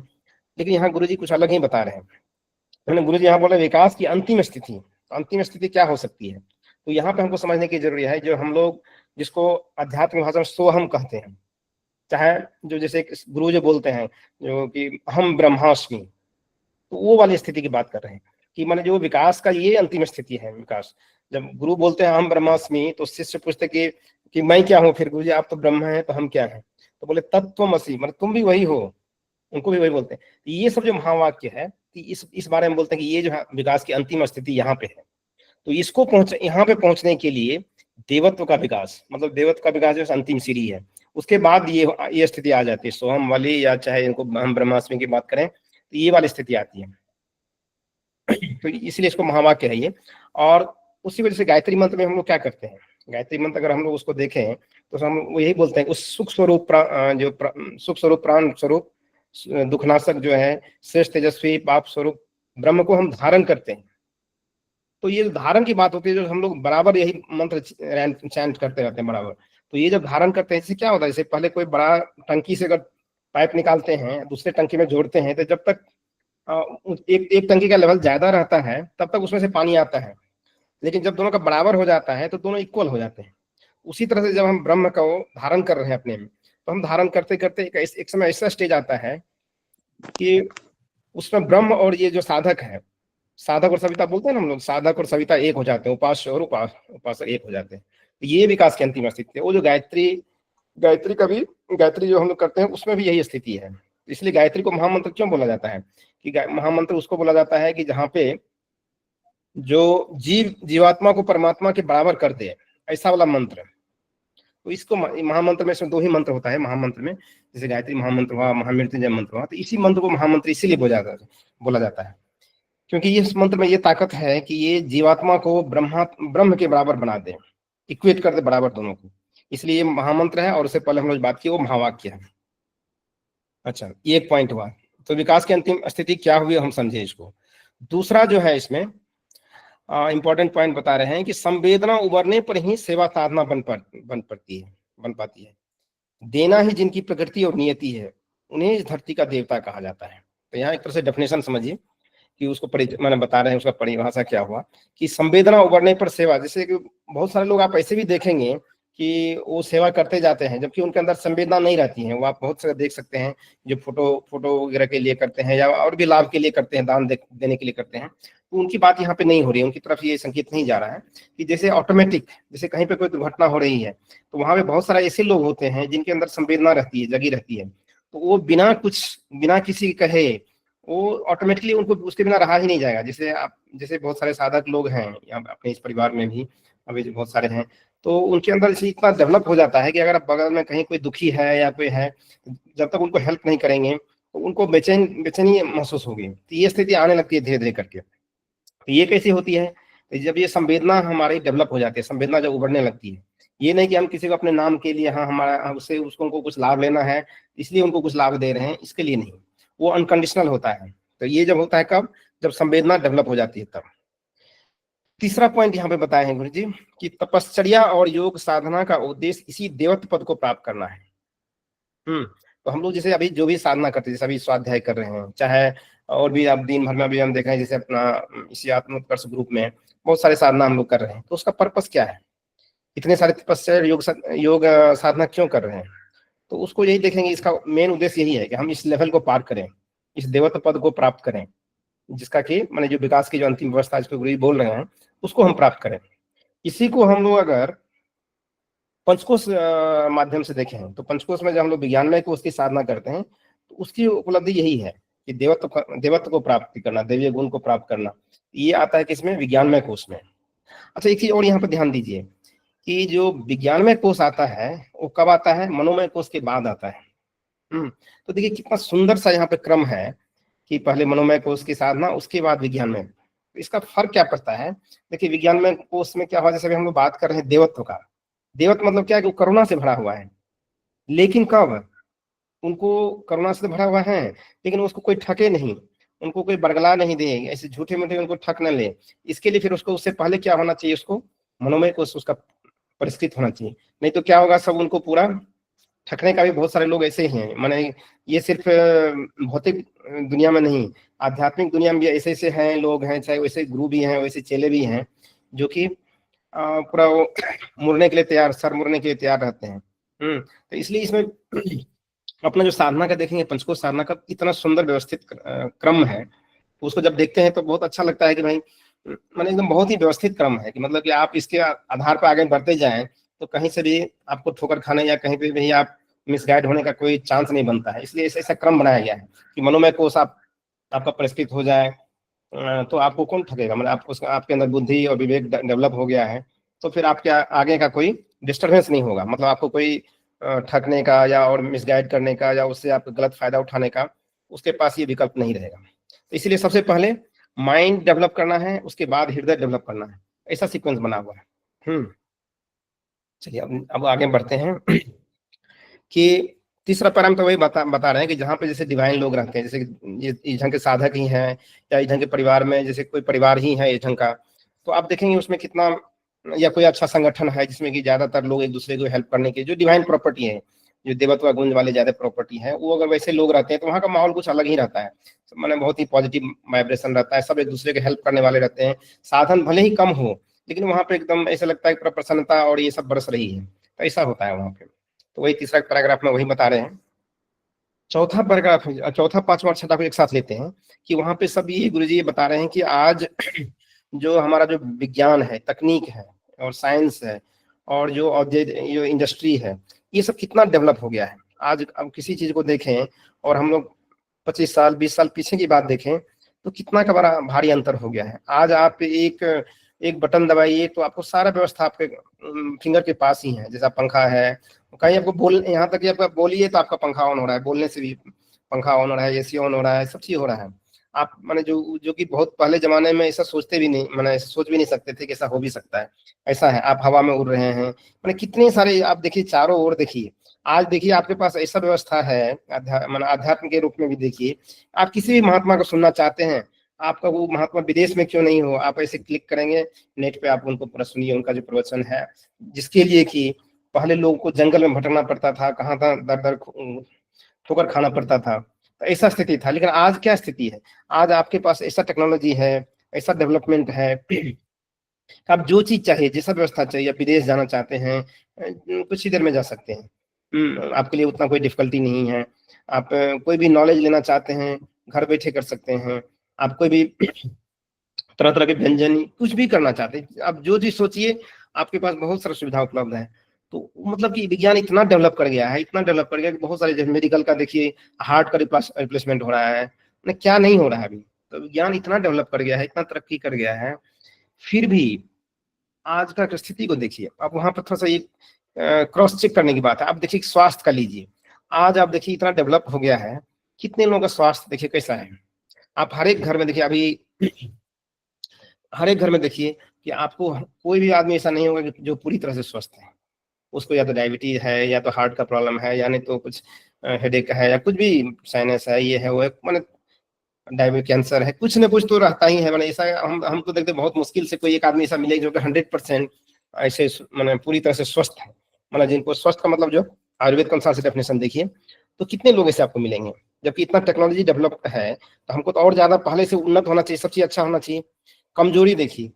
लेकिन यहाँ गुरुजी कुछ अलग ही बता रहे हैं। गुरुजी यहाँ बोले विकास की अंतिम स्थिति, अंतिम स्थिति क्या हो सकती है। तो यहाँ पे हमको समझने की जरूरी है, जो हम लोग जिसको आध्यात्मिक भाषा में सोहम कहते हैं, चाहे जो जैसे गुरु जो बोलते हैं जो कि हम ब्रह्मास्मि, तो वो वाली स्थिति की बात कर रहे हैं कि माने जो विकास का ये अंतिम स्थिति है। विकास जब गुरु बोलते हैं हम ब्रह्मास्मि, तो शिष्य पूछते कि मैं क्या हूँ, फिर गुरु जी आप तो ब्रह्म हैं तो हम क्या हैं, तो बोले तत्त्वमसि, मतलब तुम भी वही हो, उनको भी वही बोलते हैं। तो ये सब जो महावाक्य है इस बारे में बोलते हैं कि ये जो है विकास की अंतिम स्थिति यहाँ पे है। तो इसको यहाँ पे पहुंचने के लिए देवत्व का विकास, मतलब देवत्व का विकास जो अंतिम सीढ़ी है, उसके बाद ये स्थिति आ जाती है सोहम वाली, या चाहे इनको हम ब्रह्मास्मि की बात करें तो ये वाली स्थिति आती है। तो इसलिए इसको महावाक्य है ये। और उसी वजह से गायत्री मंत्र में हम लोग क्या करते हैं, गायत्री मंत्र अगर हम लोग उसको देखें तो हम वो यही बोलते हैं, उस सुख स्वरूप सुख स्वरूप प्राण स्वरूप दुखनाशक जो है श्रेष्ठ तेजस्वी पाप स्वरूप ब्रह्म को हम धारण करते हैं। तो ये धारण की बात होती है, जो हम लोग बराबर यही मंत्र चैंट करते रहते हैं बराबर। तो ये जब धारण करते हैं, इससे क्या होता है, जैसे पहले कोई बड़ा टंकी से अगर पाइप निकालते हैं दूसरे टंकी में जोड़ते हैं, तो जब तक एक टंकी का लेवल ज्यादा रहता है तब तक उसमें से पानी आता है, लेकिन जब दोनों का बराबर हो जाता है तो दोनों इक्वल हो जाते हैं। उसी तरह से जब हम ब्रह्म को धारण कर रहे हैं अपने में, तो हम धारण करते करते एक समय ऐसा स्टेज आता है कि उसमें ब्रह्म और ये जो साधक है, साधक और सविता बोलते हैं ना हम लोग, साधक और सविता एक हो जाते हैं, उपास्य और उपासक एक हो जाते हैं। तो ये विकास की अंतिम स्थिति है। वो जो गायत्री जो हम लोग करते हैं उसमें भी यही स्थिति है। इसलिए गायत्री को महामंत्र क्यों बोला जाता है कि महामंत्र उसको बोला जाता है कि जहाँ पे जो जीवात्मा को परमात्मा के बराबर कर दे, ऐसा वाला मंत्र। तो इसको महामंत्र में इसमें दो ही मंत्र होता है महामंत्र में, जैसे गायत्री महामंत्र हुआ, महामृत्युंजय मंत्र हुआ, तो इसी मंत्र को महामंत्र इसीलिए बोला जाता है क्योंकि इस मंत्र में ये ताकत है कि ये जीवात्मा को ब्रह्म के बराबर बना दे, इक्वेट कर दे बराबर दोनों को, इसलिए ये महामंत्र है। और उससे पहले हम लोग बात की वो महावाक्य है। अच्छा, ये एक पॉइंट हुआ। तो विकास की अंतिम स्थिति क्या हुई हम समझे इसको। दूसरा जो है इसमें इंपॉर्टेंट पॉइंट बता रहे हैं कि संवेदना उबरने पर ही सेवा साधना बन पाती है। देना ही जिनकी प्रकृति और नियति है, उन्हें इस धरती का देवता कहा जाता है। तो यहाँ एक तरह से डेफिनेशन समझिए कि उसको मैंने बता रहे हैं उसका परिभाषा क्या हुआ कि संवेदना उबरने पर सेवा। जैसे कि बहुत सारे लोग आप ऐसे भी देखेंगे कि वो सेवा करते जाते हैं जबकि उनके अंदर संवेदना नहीं रहती है। वो आप बहुत सारे देख सकते हैं जो फोटो वगैरह के लिए करते हैं या और भी लाभ के लिए करते हैं, दान देने के लिए करते हैं। तो उनकी बात यहाँ पे नहीं हो रही है, उनकी तरफ ये संकेत नहीं जा रहा है कि जैसे ऑटोमेटिक, जैसे कहीं पे कोई दुर्घटना हो रही है तो वहां पे बहुत सारे ऐसे लोग होते हैं जिनके अंदर संवेदना रहती है, जगी रहती है। तो वो बिना किसी कहे वो ऑटोमेटिकली उनको उसके बिना रहा ही नहीं जाएगा। जैसे बहुत सारे साधक लोग हैं अपने इस परिवार में भी अभी जो बहुत सारे हैं, तो उनके अंदर इतना डेवलप हो जाता है कि अगर बगल में कहीं कोई दुखी है या कोई है, जब तक उनको हेल्प नहीं करेंगे तो उनको बेचैनी महसूस होगी। तो ये स्थिति आने लगती है धीरे धीरे करके। तो ये कैसी होती है, तो जब ये संवेदना हमारी डेवलप हो जाती है, संवेदना जब उभरने लगती है, ये नहीं कि हम किसी को अपने नाम के लिए हमारा उससे उनको कुछ लाभ लेना है इसलिए उनको कुछ लाभ दे रहे हैं, इसके लिए नहीं, वो अनकंडीशनल होता है। तो ये जब होता है कब, जब संवेदना डेवलप हो जाती है तब। तीसरा पॉइंट यहाँ पे बताए हैं गुरु जी कि तपश्चर्या और योग साधना का उद्देश्य इसी देवत्व पद को प्राप्त करना है। तो हम लोग जैसे अभी जो भी साधना करते हैं, जैसे अभी स्वाध्याय कर रहे हैं, चाहे और भी आप दिन भर में अभी हम देख रहे हैं, जैसे अपना इसी आत्मोत्कर्ष ग्रुप में बहुत सारे साधना हम लोग कर रहे हैं, तो उसका पर्पस क्या है, इतने सारे तपस्या योग साधना क्यों कर रहे हैं, तो उसको यही देखेंगे। इसका मेन उद्देश्य यही है कि हम इस लेवल को पार करें, इस देवत्व पद को प्राप्त करें, जिसका कि माने जो विकास की जो अंतिम व्यवस्था जिसको गुरु जी बोल रहे हैं उसको हम प्राप्त करें। इसी को हम लोग अगर पंचकोश माध्यम से देखें तो पंचकोश में जब हम लोग विज्ञानमय को उसकी साधना करते हैं तो उसकी उपलब्धि यही है कि देवत्व को प्राप्ति करना, दैवीय गुण को प्राप्त करना। ये आता है किसमें, विज्ञानमय कोश में। अच्छा, एक चीज और यहाँ पर ध्यान दीजिए कि जो विज्ञानमय कोश आता है वो कब आता है, मनोमय कोश के बाद आता है। तो देखिए कितना सुंदर सा यहाँ पे क्रम है कि पहले मनोमय कोश की साधना, उसके बाद विज्ञान में। इसका फर्क क्या पड़ता है, देखिए विज्ञान में कोश में क्या हुआ, जैसे हम लोग बात कर रहे हैं देवत्व का, देवत्व मतलब क्या है कि वो करुणा से भरा हुआ है, लेकिन कब, उनको करुणा से भरा हुआ है लेकिन उसको कोई ठगे नहीं, उनको कोई बरगला नहीं दे, ऐसे झूठे मूठे उनको ठग न ले। इसके लिए फिर उसको, उससे पहले क्या होना चाहिए, उसको मनोमय कोश उसका परिष्कृत होना चाहिए, नहीं तो क्या होगा, सब उनको पूरा ठगने का भी बहुत सारे लोग ऐसे ही हैं। माने ये सिर्फ भौतिक दुनिया में नहीं, आध्यात्मिक दुनिया में भी ऐसे ऐसे हैं लोग हैं, चाहे वैसे गुरु भी हैं, वैसे चेले भी हैं, जो कि पूरा वो मुड़ने के लिए तैयार, सर मुड़ने के लिए तैयार रहते हैं। तो इसलिए इसमें अपना जो साधना का देखेंगे, पंचकोश साधना का इतना सुंदर व्यवस्थित क्रम है, उसको जब देखते हैं तो बहुत अच्छा लगता है कि भाई मैंने एकदम बहुत ही व्यवस्थित क्रम है, कि मतलब कि आप इसके आधार पर आगे बढ़ते जाएं तो कहीं से भी आपको ठोकर खाने या कहीं पे भी आप मिसगाइड होने का कोई चांस नहीं बनता है। इसलिए ऐसा क्रम बनाया गया है कि मनोमय कोश आपका परिष्कृत हो जाए, तो आपको कौन ठगेगा, मतलब आपको आपके अंदर बुद्धि और विवेक डेवलप हो गया है, तो फिर आपके आगे का कोई डिस्टर्बेंस नहीं होगा, मतलब आपको कोई ठगने का या और मिसगाइड करने का या उससे आप गलत फायदा उठाने का उसके पास ये विकल्प नहीं रहेगा। तो इसलिए सबसे पहले माइंड डेवलप करना है, उसके बाद हृदय डेवलप करना है, ऐसा सीक्वेंस बना हुआ है। चलिए अब आगे बढ़ते हैं कि तीसरा पैराम तो वही बता रहे हैं कि जहाँ पे जैसे डिवाइन लोग रहते हैं, जैसे ये ढंग के साधक ही हैं या इस ढंग के परिवार में जैसे कोई परिवार ही है इस ढंग का, तो आप देखेंगे उसमें कितना, या कोई अच्छा संगठन है जिसमें कि ज्यादातर लोग एक दूसरे को हेल्प करने के, जो डिवाइन प्रॉपर्टी है, जो देवत्व गुण वाले ज्यादा प्रॉपर्टी है, वो अगर वैसे लोग रहते हैं तो वहाँ का माहौल कुछ अलग ही रहता है, मैंने बहुत ही पॉजिटिव वाइब्रेशन रहता है, सब एक दूसरे के हेल्प करने वाले रहते हैं, साधन भले ही कम हो लेकिन वहाँ पे एकदम ऐसा लगता है कि प्रसन्नता और ये सब बरस रही है, तो ऐसा होता है वहाँ पे। तो वही तीसरा पैराग्राफ में वही बता रहे हैं। चौथा पैराग्राफ, चौथा पांचवा और छठा को एक साथ लेते हैं कि वहां पे सब ये गुरुजी ये बता रहे हैं कि आज जो हमारा जो विज्ञान है, तकनीक है और साइंस है और जो जो इंडस्ट्री है, ये सब कितना डेवलप हो गया है। आज अब किसी चीज को देखें और हम लोग 25 साल 20 साल पीछे की बात देखें तो कितना का बड़ा भारी अंतर हो गया है। आज आप एक बटन दबाइए तो आपको सारा व्यवस्था आपके फिंगर के पास ही है, जैसा पंखा है, कहीं आपको बोल, यहाँ तक कि आप बोलिए तो आपका पंखा ऑन हो रहा है, बोलने से भी पंखा ऑन हो रहा है, एसी ऑन हो रहा है, सब चीज हो रहा है। आप माने जो कि बहुत पहले जमाने में ऐसा सोचते भी नहीं, माने सोच भी नहीं सकते थे कि ऐसा हो भी सकता है। ऐसा है, आप हवा में उड़ रहे हैं, माने कितने सारे आप देखिए चारों ओर देखिए। आज देखिए आपके पास ऐसा व्यवस्था है, माने अध्यात्म के रूप में भी देखिए, आप किसी भी महात्मा को सुनना चाहते हैं, आपका वो महात्मा विदेश में क्यों नहीं हो, आप ऐसे क्लिक करेंगे नेट पे, आप उनको पूरा सुनिए, उनका जो प्रवचन है, जिसके लिए कि पहले लोगों को जंगल में भटकना पड़ता था, कहाँ था दर दर ठोकर खाना पड़ता था, तो ऐसा स्थिति था। लेकिन आज क्या स्थिति है, आज आपके पास ऐसा टेक्नोलॉजी है, ऐसा डेवलपमेंट है, आप जो चीज चाहिए, जैसा व्यवस्था चाहिए, आप विदेश जाना चाहते हैं कुछ ही देर में जा सकते हैं, आपके लिए उतना कोई डिफिकल्टी नहीं है। आप कोई भी नॉलेज लेना चाहते हैं घर बैठे कर सकते हैं, आप कोई भी तरह तरह के व्यंजन कुछ भी करना चाहते हैं, आप जो चीज सोचिए आपके पास बहुत सारी सुविधा उपलब्ध है। तो मतलब कि विज्ञान इतना डेवलप कर गया है, इतना डेवलप कर गया कि बहुत सारे, जैसे मेडिकल का देखिए, हार्ट का रिप्लेसमेंट हो रहा है, क्या नहीं हो रहा है अभी। तो विज्ञान इतना डेवलप कर गया है, इतना तरक्की कर गया है, फिर भी आज का स्थिति को देखिए। अब वहां पर थोड़ा सा एक क्रॉस चेक करने की बात है। आप देखिए स्वास्थ्य का लीजिए, आज आप देखिए इतना डेवलप हो गया है, कितने लोगों का स्वास्थ्य देखिए कैसा है। आप हर एक घर में देखिए, अभी हर एक घर में देखिए कि आपको कोई भी आदमी ऐसा नहीं होगा जो पूरी तरह से स्वस्थ है। उसको या तो डायबिटीज है, या तो हार्ट का प्रॉब्लम है, या नहीं तो कुछ हेडेक है, या कुछ भी साइनस है, ये है वो है, मैंने डायबिटीज, कैंसर है, कुछ ना कुछ तो रहता ही है। मैंने ऐसा हम तो देखते बहुत मुश्किल से कोई एक आदमी ऐसा मिलेगा जो कि 100% ऐसे मैंने पूरी तरह से स्वस्थ है। मतलब जिनको स्वस्थ का मतलब जो आयुर्वेद के अनुसार से डेफिनेशन देखिए तो कितने लोग ऐसे आपको मिलेंगे। जबकि इतना टेक्नोलॉजी डेवलप है तो हमको तो और ज्यादा पहले से उन्नत होना चाहिए, सब चीज अच्छा होना चाहिए। कमजोरी देखिए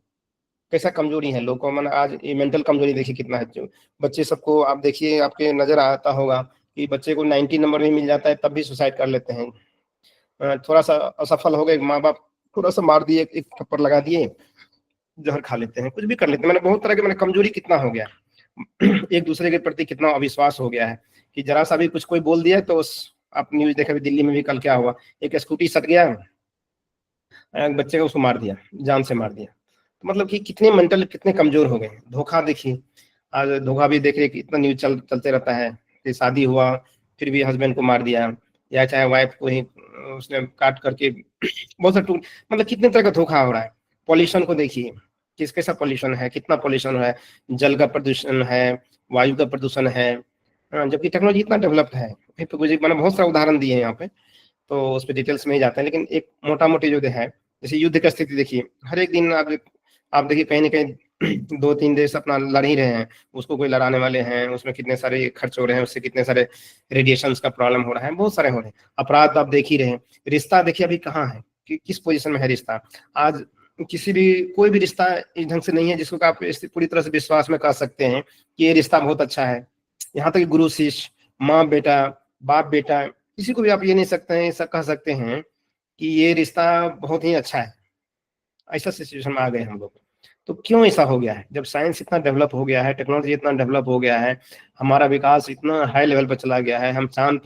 कैसा कमजोरी है लोगों को, मैंने आज मेंटल कमजोरी देखिए कितना है। जो बच्चे सबको आप देखिए, आपके नजर आता होगा कि बच्चे को 90 नंबर भी मिल जाता है तब भी सुसाइड कर लेते हैं। थोड़ा सा असफल हो गए, माँ बाप थोड़ा सा मार दिए, एक थप्पड़ लगा दिए, जहर खा लेते हैं, कुछ भी कर लेते हैं। मैंने बहुत तरह के, मैंने कमजोरी कितना हो गया, एक दूसरे के प्रति कितना अविश्वास हो गया है कि जरा सा भी कुछ कोई बोल दिया तो आप न्यूज देखे दिल्ली में भी कल क्या हुआ, एक स्कूटी सट गया, बच्चे को उसको मार दिया, जान से मार दिया। तो मतलब कि कितने मेंटल कितने कमजोर हो गए। धोखा देखिए, आज धोखा भी देख रहे कि इतना न्यूज चलते रहता है कि शादी हुआ फिर भी हस्बैंड को मार दिया, या चाहे वाइफ को ही उसने काट करके बहुत सा मतलब कितने तरह का धोखा हो रहा है। पॉल्यूशन को देखिए, किस कैसा पॉल्यूशन है, कितना पॉल्यूशन है, जल का प्रदूषण है, वायु का प्रदूषण है। जबकि टेक्नोलॉजी इतना डेवलप्ड है। मैंने बहुत सारा उदाहरण दिए हैं यहाँ पे, तो उस पर डिटेल्स में ही जाते हैं, लेकिन एक मोटा मोटी जो है, जैसे युद्ध की स्थिति देखिए, हर एक दिन आप देखिए कहीं ना कहीं 2-3 देश अपना लड़ ही रहे हैं, उसको कोई लड़ाने वाले हैं, उसमें कितने सारे खर्च हो रहे हैं, उससे कितने सारे रेडिएशन का प्रॉब्लम हो रहा है, बहुत सारे हो रहे हैं। अपराध आप देख ही रहे हैं। रिश्ता देखिए अभी कहाँ है, कि किस पोजीशन में है रिश्ता। आज किसी भी कोई भी रिश्ता इस ढंग से नहीं है जिसको आप पूरी तरह से विश्वास में कर सकते हैं कि ये रिश्ता बहुत अच्छा है। यहाँ तक गुरु शिष्य, माँ बेटा, बाप बेटा, किसी को भी आप ये नहीं सकते हैं, ऐसा कह सकते हैं कि ये रिश्ता बहुत ही अच्छा है। ऐसा सिचुएशन में आ गए हम लोग। तो क्यों ऐसा हो गया है? जब साइंस इतना डेवलप हो गया है, टेक्नोलॉजी इतना डेवलप हो गया है, हमारा विकास इतना हाई लेवल पर चला गया है, हम चांद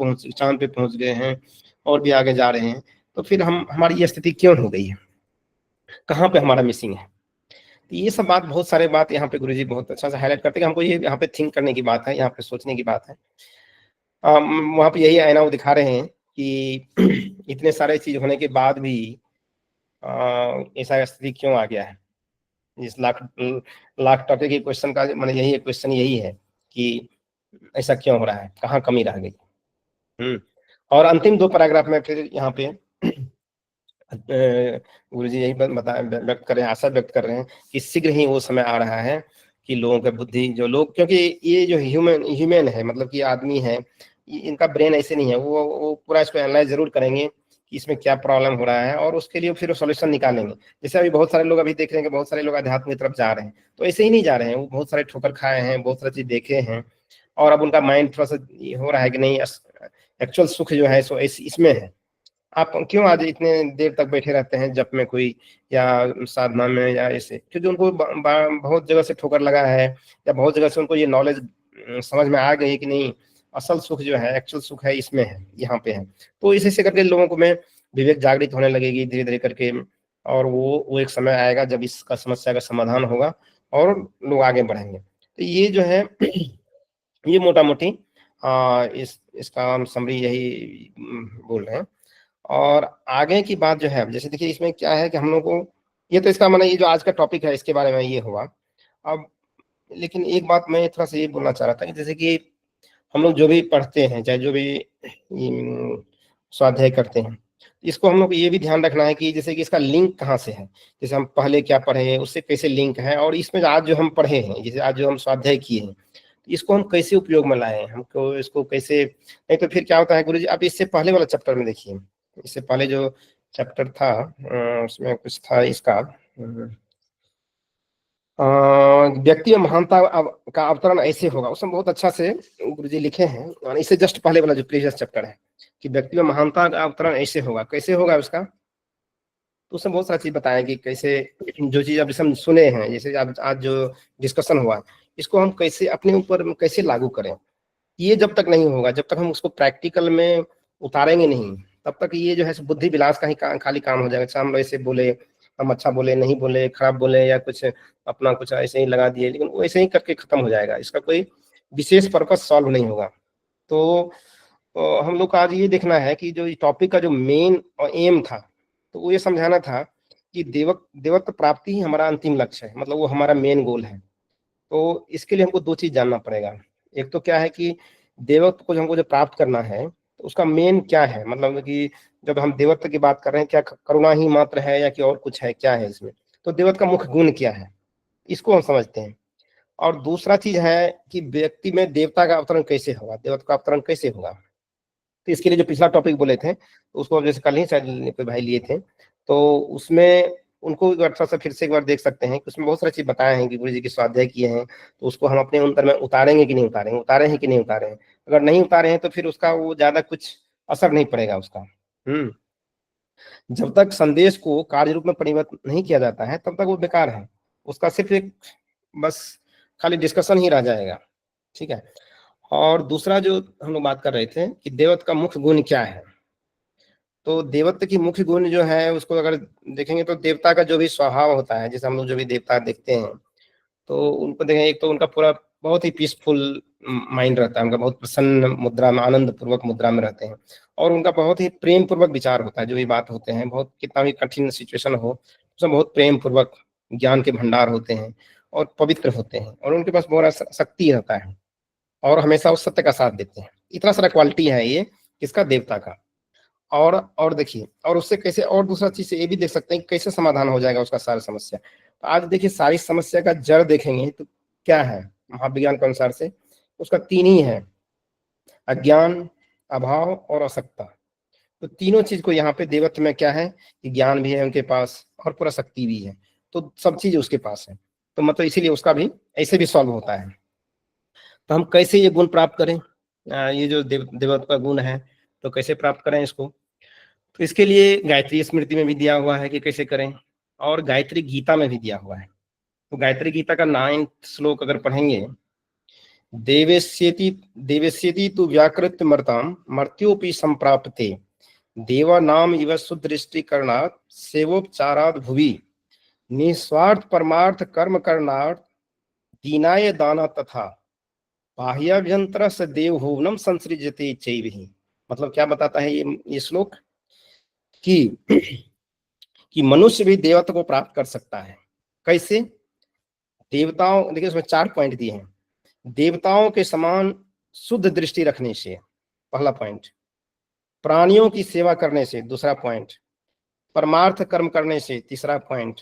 पे पहुंच गए हैं और भी आगे जा रहे हैं, तो फिर हमारी ये स्थिति क्यों हो गई है? कहाँ पे हमारा मिसिंग है? तो ये सब बात, बहुत सारे बात यहाँ पे गुरुजी बहुत अच्छा से हाईलाइट करते हैं कि हमको ये यहाँ पे थिंक करने की बात है, यहाँ पे सोचने की बात है। वहाँ पे यही आईना वो दिखा रहे हैं कि इतने सारे चीज होने के बाद भी ऐसा स्थिति क्यों आ गया है। इस लाख लाख टॉपिक की क्वेश्चन का मतलब यही क्वेश्चन यही है कि ऐसा क्यों हो रहा है, कहाँ कमी रह गई। और अंतिम 2 पैराग्राफ में फिर यहाँ पे गुरुजी यही व्यक्त कर रहे हैं, आशा व्यक्त कर रहे हैं कि शीघ्र ही वो समय आ रहा है कि लोगों की बुद्धि, जो लोग, क्योंकि ये जो ह्यूमन है, मतलब कि आदमी है, इनका ब्रेन ऐसे नहीं है, वो पूरा इसको एनालाइज जरूर करेंगे कि इसमें क्या प्रॉब्लम हो रहा है, और उसके लिए फिर सॉल्यूशन निकालेंगे। जैसे अभी बहुत सारे लोग अभी देख रहे हैं कि बहुत सारे लोग अध्यात्म की तरफ जा रहे हैं, तो ऐसे ही नहीं जा रहे हैं, वो बहुत सारे ठोकर खाए हैं, बहुत सारी चीज देखे हैं, और अब उनका माइंड थोड़ा सा हो रहा है कि नहीं, एक्चुअल सुख जो है सो इसमें है। आप क्यों आज इतने देर तक बैठे रहते हैं जप में कोई, या साधना में, या ऐसे? क्योंकि उनको बहुत जगह से ठोकर लगा है, या बहुत जगह से उनको ये नॉलेज समझ में आ गई है कि नहीं, असल सुख जो है, एक्चुअल सुख है इसमें है, यहाँ पे है। तो इसी करके लोगों को में विवेक जागृत होने लगेगी धीरे धीरे करके, और वो एक समय आएगा जब इसका समस्या का समाधान होगा और लोग आगे बढ़ेंगे। तो ये जो है ये मोटा मोटी इसका हम समरी यही बोल रहे हैं। और आगे की बात जो है, जैसे देखिए इसमें क्या है कि हम लोग को, ये तो इसका माना, ये जो आज का टॉपिक है इसके बारे में ये हुआ। अब लेकिन एक बात मैं थोड़ा सा ये बोलना चाह रहा था कि जैसे कि हम लोग जो भी पढ़ते हैं, चाहे जो भी स्वाध्याय करते हैं, इसको हम लोग को ये भी ध्यान रखना है कि जैसे कि इसका लिंक कहाँ से है, जैसे हम पहले क्या पढ़े हैं उससे कैसे लिंक है, और इसमें आज जो हम पढ़े हैं, जैसे आज जो हम स्वाध्याय किए हैं, इसको हम कैसे उपयोग में लाए, हमको इसको कैसे, नहीं तो फिर क्या होता है गुरुजी, आप इससे पहले वाला चैप्टर में देखिए, इससे पहले जो चैप्टर था उसमें कुछ था इसका, व्यक्ति में महानता का अवतरण ऐसे होगा, उसमें बहुत अच्छा से गुरुजी लिखे हैं, और इससे जस्ट पहले वाला जो प्रीवियस चैप्टर है कि व्यक्ति में महानता का अवतरण ऐसे होगा, कैसे होगा उसका, तो उसमें बहुत सारी चीज बताया कि कैसे, जो चीज अब हम सुने हैं, जैसे आज जो डिस्कशन हुआ, इसको हम कैसे अपने ऊपर कैसे लागू करें। ये जब तक नहीं होगा, जब तक हम उसको प्रैक्टिकल में उतारेंगे नहीं, तब तक ये जो है बुद्धि विलास का ही खाली काम हो जाएगा। हम ऐसे बोले, हम अच्छा बोले, नहीं बोले, खराब बोले, या कुछ अपना कुछ ऐसे ही लगा दिए, लेकिन वो ऐसे ही करके खत्म हो जाएगा, इसका कोई विशेष पर्पस सॉल्व नहीं होगा। तो हम लोग को आज ये देखना है कि जो टॉपिक का जो मेन और एम था, तो वो ये समझाना था कि देवत्व प्राप्ति ही हमारा अंतिम लक्ष्य है, मतलब वो हमारा मेन गोल है। तो इसके लिए हमको 2 चीज जानना पड़ेगा। एक तो क्या है कि देवत्व को हमको जो प्राप्त करना है, तो उसका मेन क्या है, मतलब कि जब हम देवत्व की बात कर रहे हैं, क्या करुणा ही मात्र है या कि और कुछ है, क्या है इसमें? तो देवत्व का मुख्य गुण क्या है, इसको हम समझते हैं। और दूसरा चीज है कि व्यक्ति में देवता का अवतरण कैसे होगा, देवत्व का अवतरण कैसे होगा। तो इसके लिए जो पिछला टॉपिक बोले थे, उसको जैसे कल ही शायद कोई भाई लिए थे, तो उसमें उनको अच्छा सा फिर से एक बार देख सकते हैं कि उसमें बहुत सारी चीज बताए हैं कि गुरु जी की स्वाध्याय किए हैं, तो उसको हम अपने अंतर में उतारेंगे कि नहीं उतारेंगे, उतारे हैं कि नहीं उतारे हैं। अगर नहीं उतारे हैं तो फिर उसका वो ज्यादा कुछ असर नहीं पड़ेगा उसका। जब तक संदेश को कार्य रूप में परिवर्तित नहीं किया जाता है तब तक वो बेकार है, उसका सिर्फ एक बस खाली डिस्कशन ही रह जाएगा। ठीक है। और दूसरा जो हम लोग बात कर रहे थे कि देवत्व का मुख्य गुण क्या है, तो देवत्व की मुख्य गुण जो है उसको अगर देखेंगे तो देवता का जो भी स्वभाव होता है, जैसे हम लोग जो भी देवता देखते हैं, तो उनको देखें, एक तो उनका पूरा बहुत ही पीसफुल माइंड रहता है उनका, बहुत प्रसन्न मुद्रा में, आनंद पूर्वक मुद्रा में रहते हैं। और उनका बहुत ही प्रेम पूर्वक विचार होता है, जो भी बात होते हैं, बहुत कितना भी कठिन सिचुएशन हो उसमें बहुत प्रेम पूर्वक ज्ञान के भंडार होते हैं और पवित्र होते हैं, और उनके पास बहुत शक्ति रहता है, और हमेशा उस सत्य का साथ देते हैं। इतना सारा क्वालिटी है ये किसका, देवता का। और देखिए, और उससे कैसे, और दूसरा चीज से ये भी देख सकते हैं कि कैसे समाधान हो जाएगा उसका सारी समस्या। तो आज देखिए सारी समस्या का जड़ देखेंगे तो क्या है, महाविज्ञान के अनुसार से उसका 3 ही है, अज्ञान, अभाव और असक्ता। तो तीनों चीज को यहाँ पे देवत्व में क्या है कि ज्ञान भी है उनके पास और पूरा शक्ति भी है, तो सब चीज उसके पास है। तो मतलब इसीलिए उसका भी ऐसे भी सॉल्व होता है। तो हम कैसे ये गुण प्राप्त करें, ये जो देवत्व का गुण है, तो कैसे प्राप्त करें इसको। तो इसके लिए गायत्री स्मृति में भी दिया हुआ है कि कैसे करें, और गायत्री गीता में भी दिया हुआ है। तो गायत्री गीता का 9th श्लोक अगर पढ़ेंगे, देवेस्येति तु व्याकृत मर्ताम मर्त्योपि संप्राप्ते देवानाम इव सुदृष्टि करणात् सेवोपचारात् भुवि निस्वार्थ परमार्थ कर्म करणात् दीनाय दाना तथा बाह्याभ्यंतर से देवभुवनम संसृजते चैवहि। मतलब क्या बताता है ये श्लोक कि मनुष्य भी देवत्व को प्राप्त कर सकता है। कैसे? देवताओं, देखिए उसमें 4 पॉइंट दिए हैं। देवताओं के समान शुद्ध दृष्टि रखने से, पहला पॉइंट। प्राणियों की सेवा करने से, दूसरा पॉइंट। परमार्थ कर्म करने से, तीसरा पॉइंट।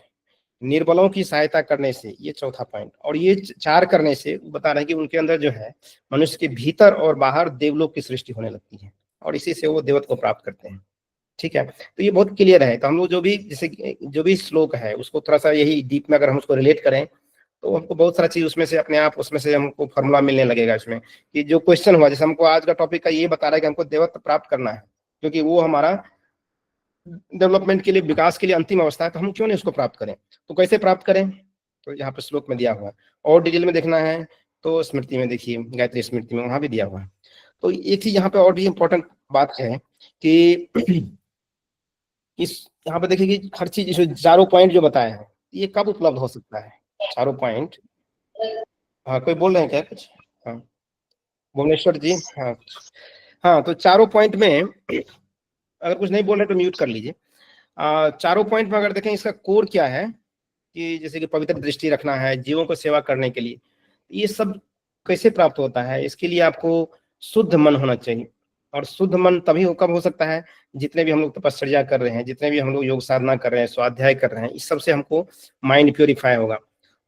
निर्बलों की सहायता करने से, ये चौथा पॉइंट। और ये 4 करने से बता रहे हैं कि उनके अंदर जो है मनुष्य के भीतर और बाहर देवलोक की सृष्टि होने लगती है, और इसी से वो देवत्व को प्राप्त करते हैं। ठीक है, तो ये बहुत क्लियर है। तो हम लोग जो भी जैसे जो भी श्लोक है उसको थोड़ा सा यही डीप में अगर हम उसको रिलेट करें तो हमको बहुत सारा चीज उसमें से अपने आप उसमें से हमको फॉर्मूला मिलने लगेगा इसमें। कि जो क्वेश्चन हुआ, जैसे हमको आज का टॉपिक का ये बता रहा है कि हमको देवत्व प्राप्त करना है, क्योंकि वो हमारा डेवलपमेंट के लिए, विकास के लिए अंतिम अवस्था है, तो हम क्यों नहीं उसको प्राप्त करें। तो कैसे प्राप्त करें, तो यहाँ पे श्लोक में दिया हुआ है। और डिटेल में देखना है तो स्मृति में देखिए, गायत्री स्मृति में वहां भी दिया हुआ है। तो एक चीज यहाँ पे और भी इम्पोर्टेंट बात है कि इस यहाँ पे देखिए कि हर चीज, इस चारों पॉइंट जो बताए हैं ये कब उपलब्ध हो सकता है, चारों पॉइंट। हाँ, कोई बोल रहे हैं क्या कुछ? हाँ, भुवनेश्वर जी। हाँ हाँ, तो चारों पॉइंट में अगर कुछ नहीं बोल रहे तो म्यूट कर लीजिए। चारों पॉइंट में अगर देखें इसका कोर क्या है कि जैसे कि पवित्र दृष्टि रखना है, जीवों को सेवा करने के लिए, ये सब कैसे प्राप्त होता है। इसके लिए आपको शुद्ध मन होना चाहिए, और शुद्ध मन तभी कब हो सकता है, जितने भी हम लोग तपस्या कर रहे हैं, जितने भी हम लोग योग साधना कर रहे हैं, स्वाध्याय कर रहे हैं, इस सब से हमको माइंड प्योरीफाई होगा।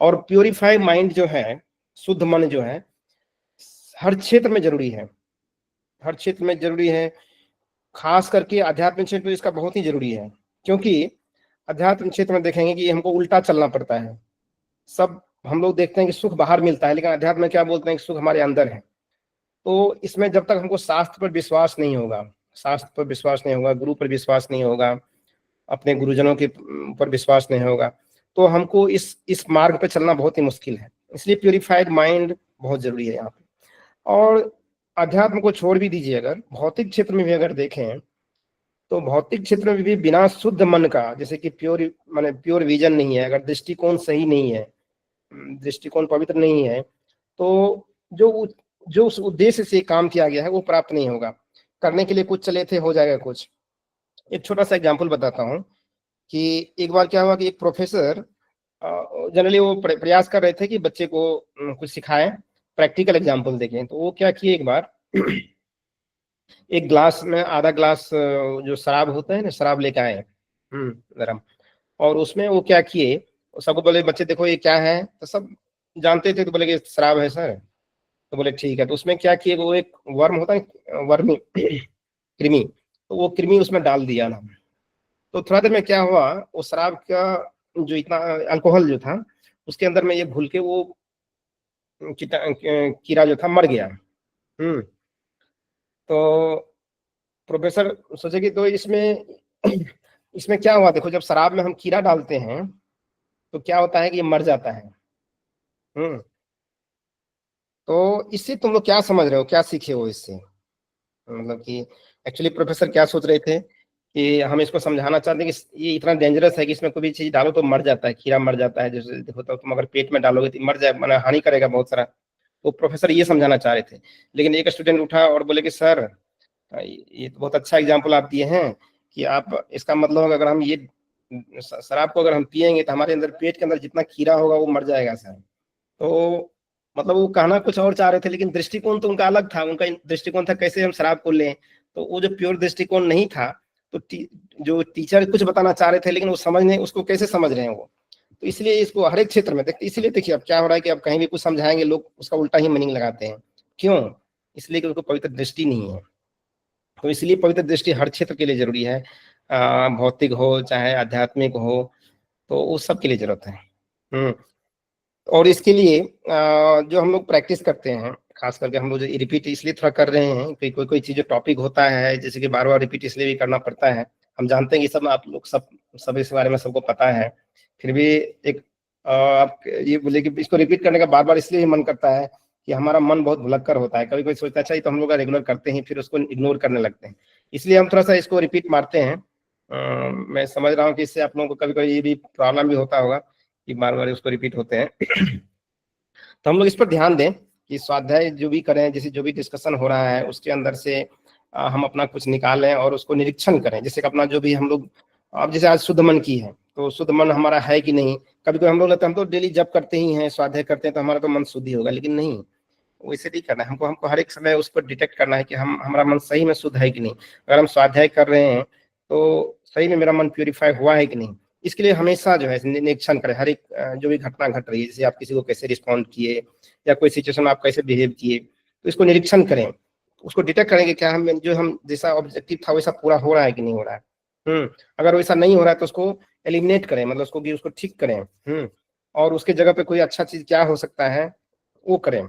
और प्योरीफाई माइंड जो है, शुद्ध मन जो है, हर क्षेत्र में जरूरी है, हर क्षेत्र में जरूरी है। खास करके आध्यात्मिक क्षेत्र में इसका बहुत ही जरूरी है, क्योंकि अध्यात्म क्षेत्र में देखेंगे कि हमको उल्टा चलना पड़ता है। सब हम लोग देखते हैं कि सुख बाहर मिलता है, लेकिन अध्यात्म में क्या बोलते हैं कि सुख हमारे अंदर है। तो इसमें जब तक हमको शास्त्र पर विश्वास नहीं होगा, शास्त्र पर विश्वास नहीं होगा, गुरु पर विश्वास नहीं होगा, अपने गुरुजनों के पर विश्वास नहीं होगा, तो हमको इस मार्ग पर चलना बहुत ही मुश्किल है। इसलिए प्योरीफाइड माइंड बहुत जरूरी है यहाँ पे। और अध्यात्म को छोड़ भी दीजिए, अगर भौतिक क्षेत्र में भी अगर देखें तो भौतिक क्षेत्र में भी बिना शुद्ध मन का, जैसे कि प्योर विजन नहीं है, अगर दृष्टिकोण सही नहीं है, दृष्टिकोण पवित्र नहीं है, तो जो उस उद्देश्य से काम किया गया है वो प्राप्त नहीं होगा। करने के लिए कुछ चले थे, हो जाएगा कुछ। एक छोटा सा एग्जाम्पल बताता हूँ कि एक बार क्या हुआ कि एक प्रोफेसर, जनरली वो प्रयास कर रहे थे कि बच्चे को कुछ सिखाएं, प्रैक्टिकल एग्जाम्पल देखें। तो वो क्या किए, एक बार एक ग्लास में आधा ग्लास जो शराब होता है ना, शराब लेके आए गरम, और उसमें वो क्या किए, सबको बोले बच्चे देखो ये क्या है, तो सब जानते थे, तो बोले कि शराब है सर। तो बोले ठीक है। तो उसमें क्या किए, वो एक वर्म होता है, वर्मी कृमि, तो वो कृमि उसमें डाल दिया ना। तो थोड़ा देर में क्या हुआ, वो शराब का जो इतना अल्कोहल जो था उसके अंदर में ये घुल के वो कीड़ा जो था मर गया। तो प्रोफेसर सोचे कि तो इसमें क्या हुआ, देखो जब शराब में हम कीड़ा डालते हैं तो क्या होता है कि ये मर जाता है। तो इससे तुम लोग क्या समझ रहे हो, क्या सीखे हो इससे, मतलब कि एक्चुअली प्रोफेसर क्या सोच रहे थे कि हम इसको समझाना चाहते हैं कि ये इतना डेंजरस है कि इसमें कोई भी चीज डालो तो मर जाता है, कीड़ा मर जाता है। जैसे देखो तो तुम अगर पेट में डालोगे तो मर जाए, माना हानि करेगा बहुत सारा। वो प्रोफेसर ये समझाना चाह रहे थे, लेकिन एक स्टूडेंट उठा और बोले कि सर ये तो बहुत अच्छा एग्जाम्पल आप दिए हैं कि आप, इसका मतलब होगा अगर हम ये शराब को अगर हम पियेंगे तो हमारे अंदर पेट के अंदर जितना कीड़ा होगा वो मर जाएगा सर। तो मतलब वो कहना कुछ और चाह रहे थे, लेकिन दृष्टिकोण तो उनका अलग था। उनका दृष्टिकोण था कैसे हम शराब को लें, तो वो जो प्योर दृष्टिकोण नहीं था। तो जो टीचर कुछ बताना चाह रहे थे, लेकिन वो समझने उसको कैसे समझ रहे हैं वो। तो इसलिए इसको हर एक क्षेत्र में देखते, इसलिए देखिए अब क्या हो रहा है कि अब कहीं भी कुछ समझाएंगे लोग उसका उल्टा ही मीनिंग लगाते हैं। क्यों? इसलिए कि उसको पवित्र दृष्टि नहीं है। तो इसलिए पवित्र दृष्टि हर क्षेत्र के लिए जरूरी है, भौतिक हो चाहे आध्यात्मिक हो, तो उस सब के लिए जरूरत है। और इसके लिए जो हम लोग प्रैक्टिस करते हैं, खास करके हम लोग जो रिपीट इसलिए थोड़ा कर रहे हैं कि कोई चीज जो टॉपिक होता है जैसे कि बार बार रिपीट इसलिए भी करना पड़ता है। हम जानते हैं कि सब आप लोग सब इस बारे में सबको पता है, फिर भी एक आप ये बोले कि इसको रिपीट करने का बार बार इसलिए ही मन करता है कि हमारा मन बहुत भुलक्कर होता है। कभी कोई सोचता है अच्छा ये तो हम लोग रेगुलर करते हैं, फिर उसको इग्नोर करने लगते हैं, इसलिए हम थोड़ा सा इसको रिपीट मारते हैं। मैं समझ रहा हूँ कि इससे आप लोगों को कभी कभी ये भी प्रॉब्लम भी होता होगा कि बार बार उसको रिपीट होते हैं। तो हम लोग इस पर ध्यान दें कि स्वाध्याय जो भी करें, जैसे जो भी डिस्कशन हो रहा है उसके अंदर से हम अपना कुछ निकालें और उसको निरीक्षण करें। जैसे कि अपना जो भी हम लोग, अब जैसे आज शुद्ध मन की है तो शुद्ध मन हमारा है कि नहीं। कभी कभी हम लोग लगता है हम तो डेली जप करते ही हैं, स्वाध्याय करते हैं तो हमारा तो मन शुद्ध ही होगा, लेकिन नहीं, वैसे नहीं करना है। हमको हर एक समय उस पर डिटेक्ट करना है कि हमारा मन सही में शुद्ध है कि नहीं। अगर हम स्वाध्याय कर रहे हैं तो सही में मेरा मन प्यूरिफाई हुआ है कि नहीं। इसके लिए हमेशा जो है निरीक्षण करें, हर एक जो भी घटना घट रही है, जैसे आप किसी को कैसे रिस्पॉन्ड किए या कोई सिचुएशन में आप कैसे बिहेव किए, तो इसको निरीक्षण करें, उसको डिटेक्ट करेंगे क्या हम जैसा ऑब्जेक्टिव था वैसा पूरा हो रहा है कि नहीं हो रहा है। अगर वैसा नहीं हो रहा है तो उसको एलिमिनेट करें, मतलब उसको ठीक करें। और उसके जगह पे कोई अच्छा चीज क्या हो सकता है वो करें,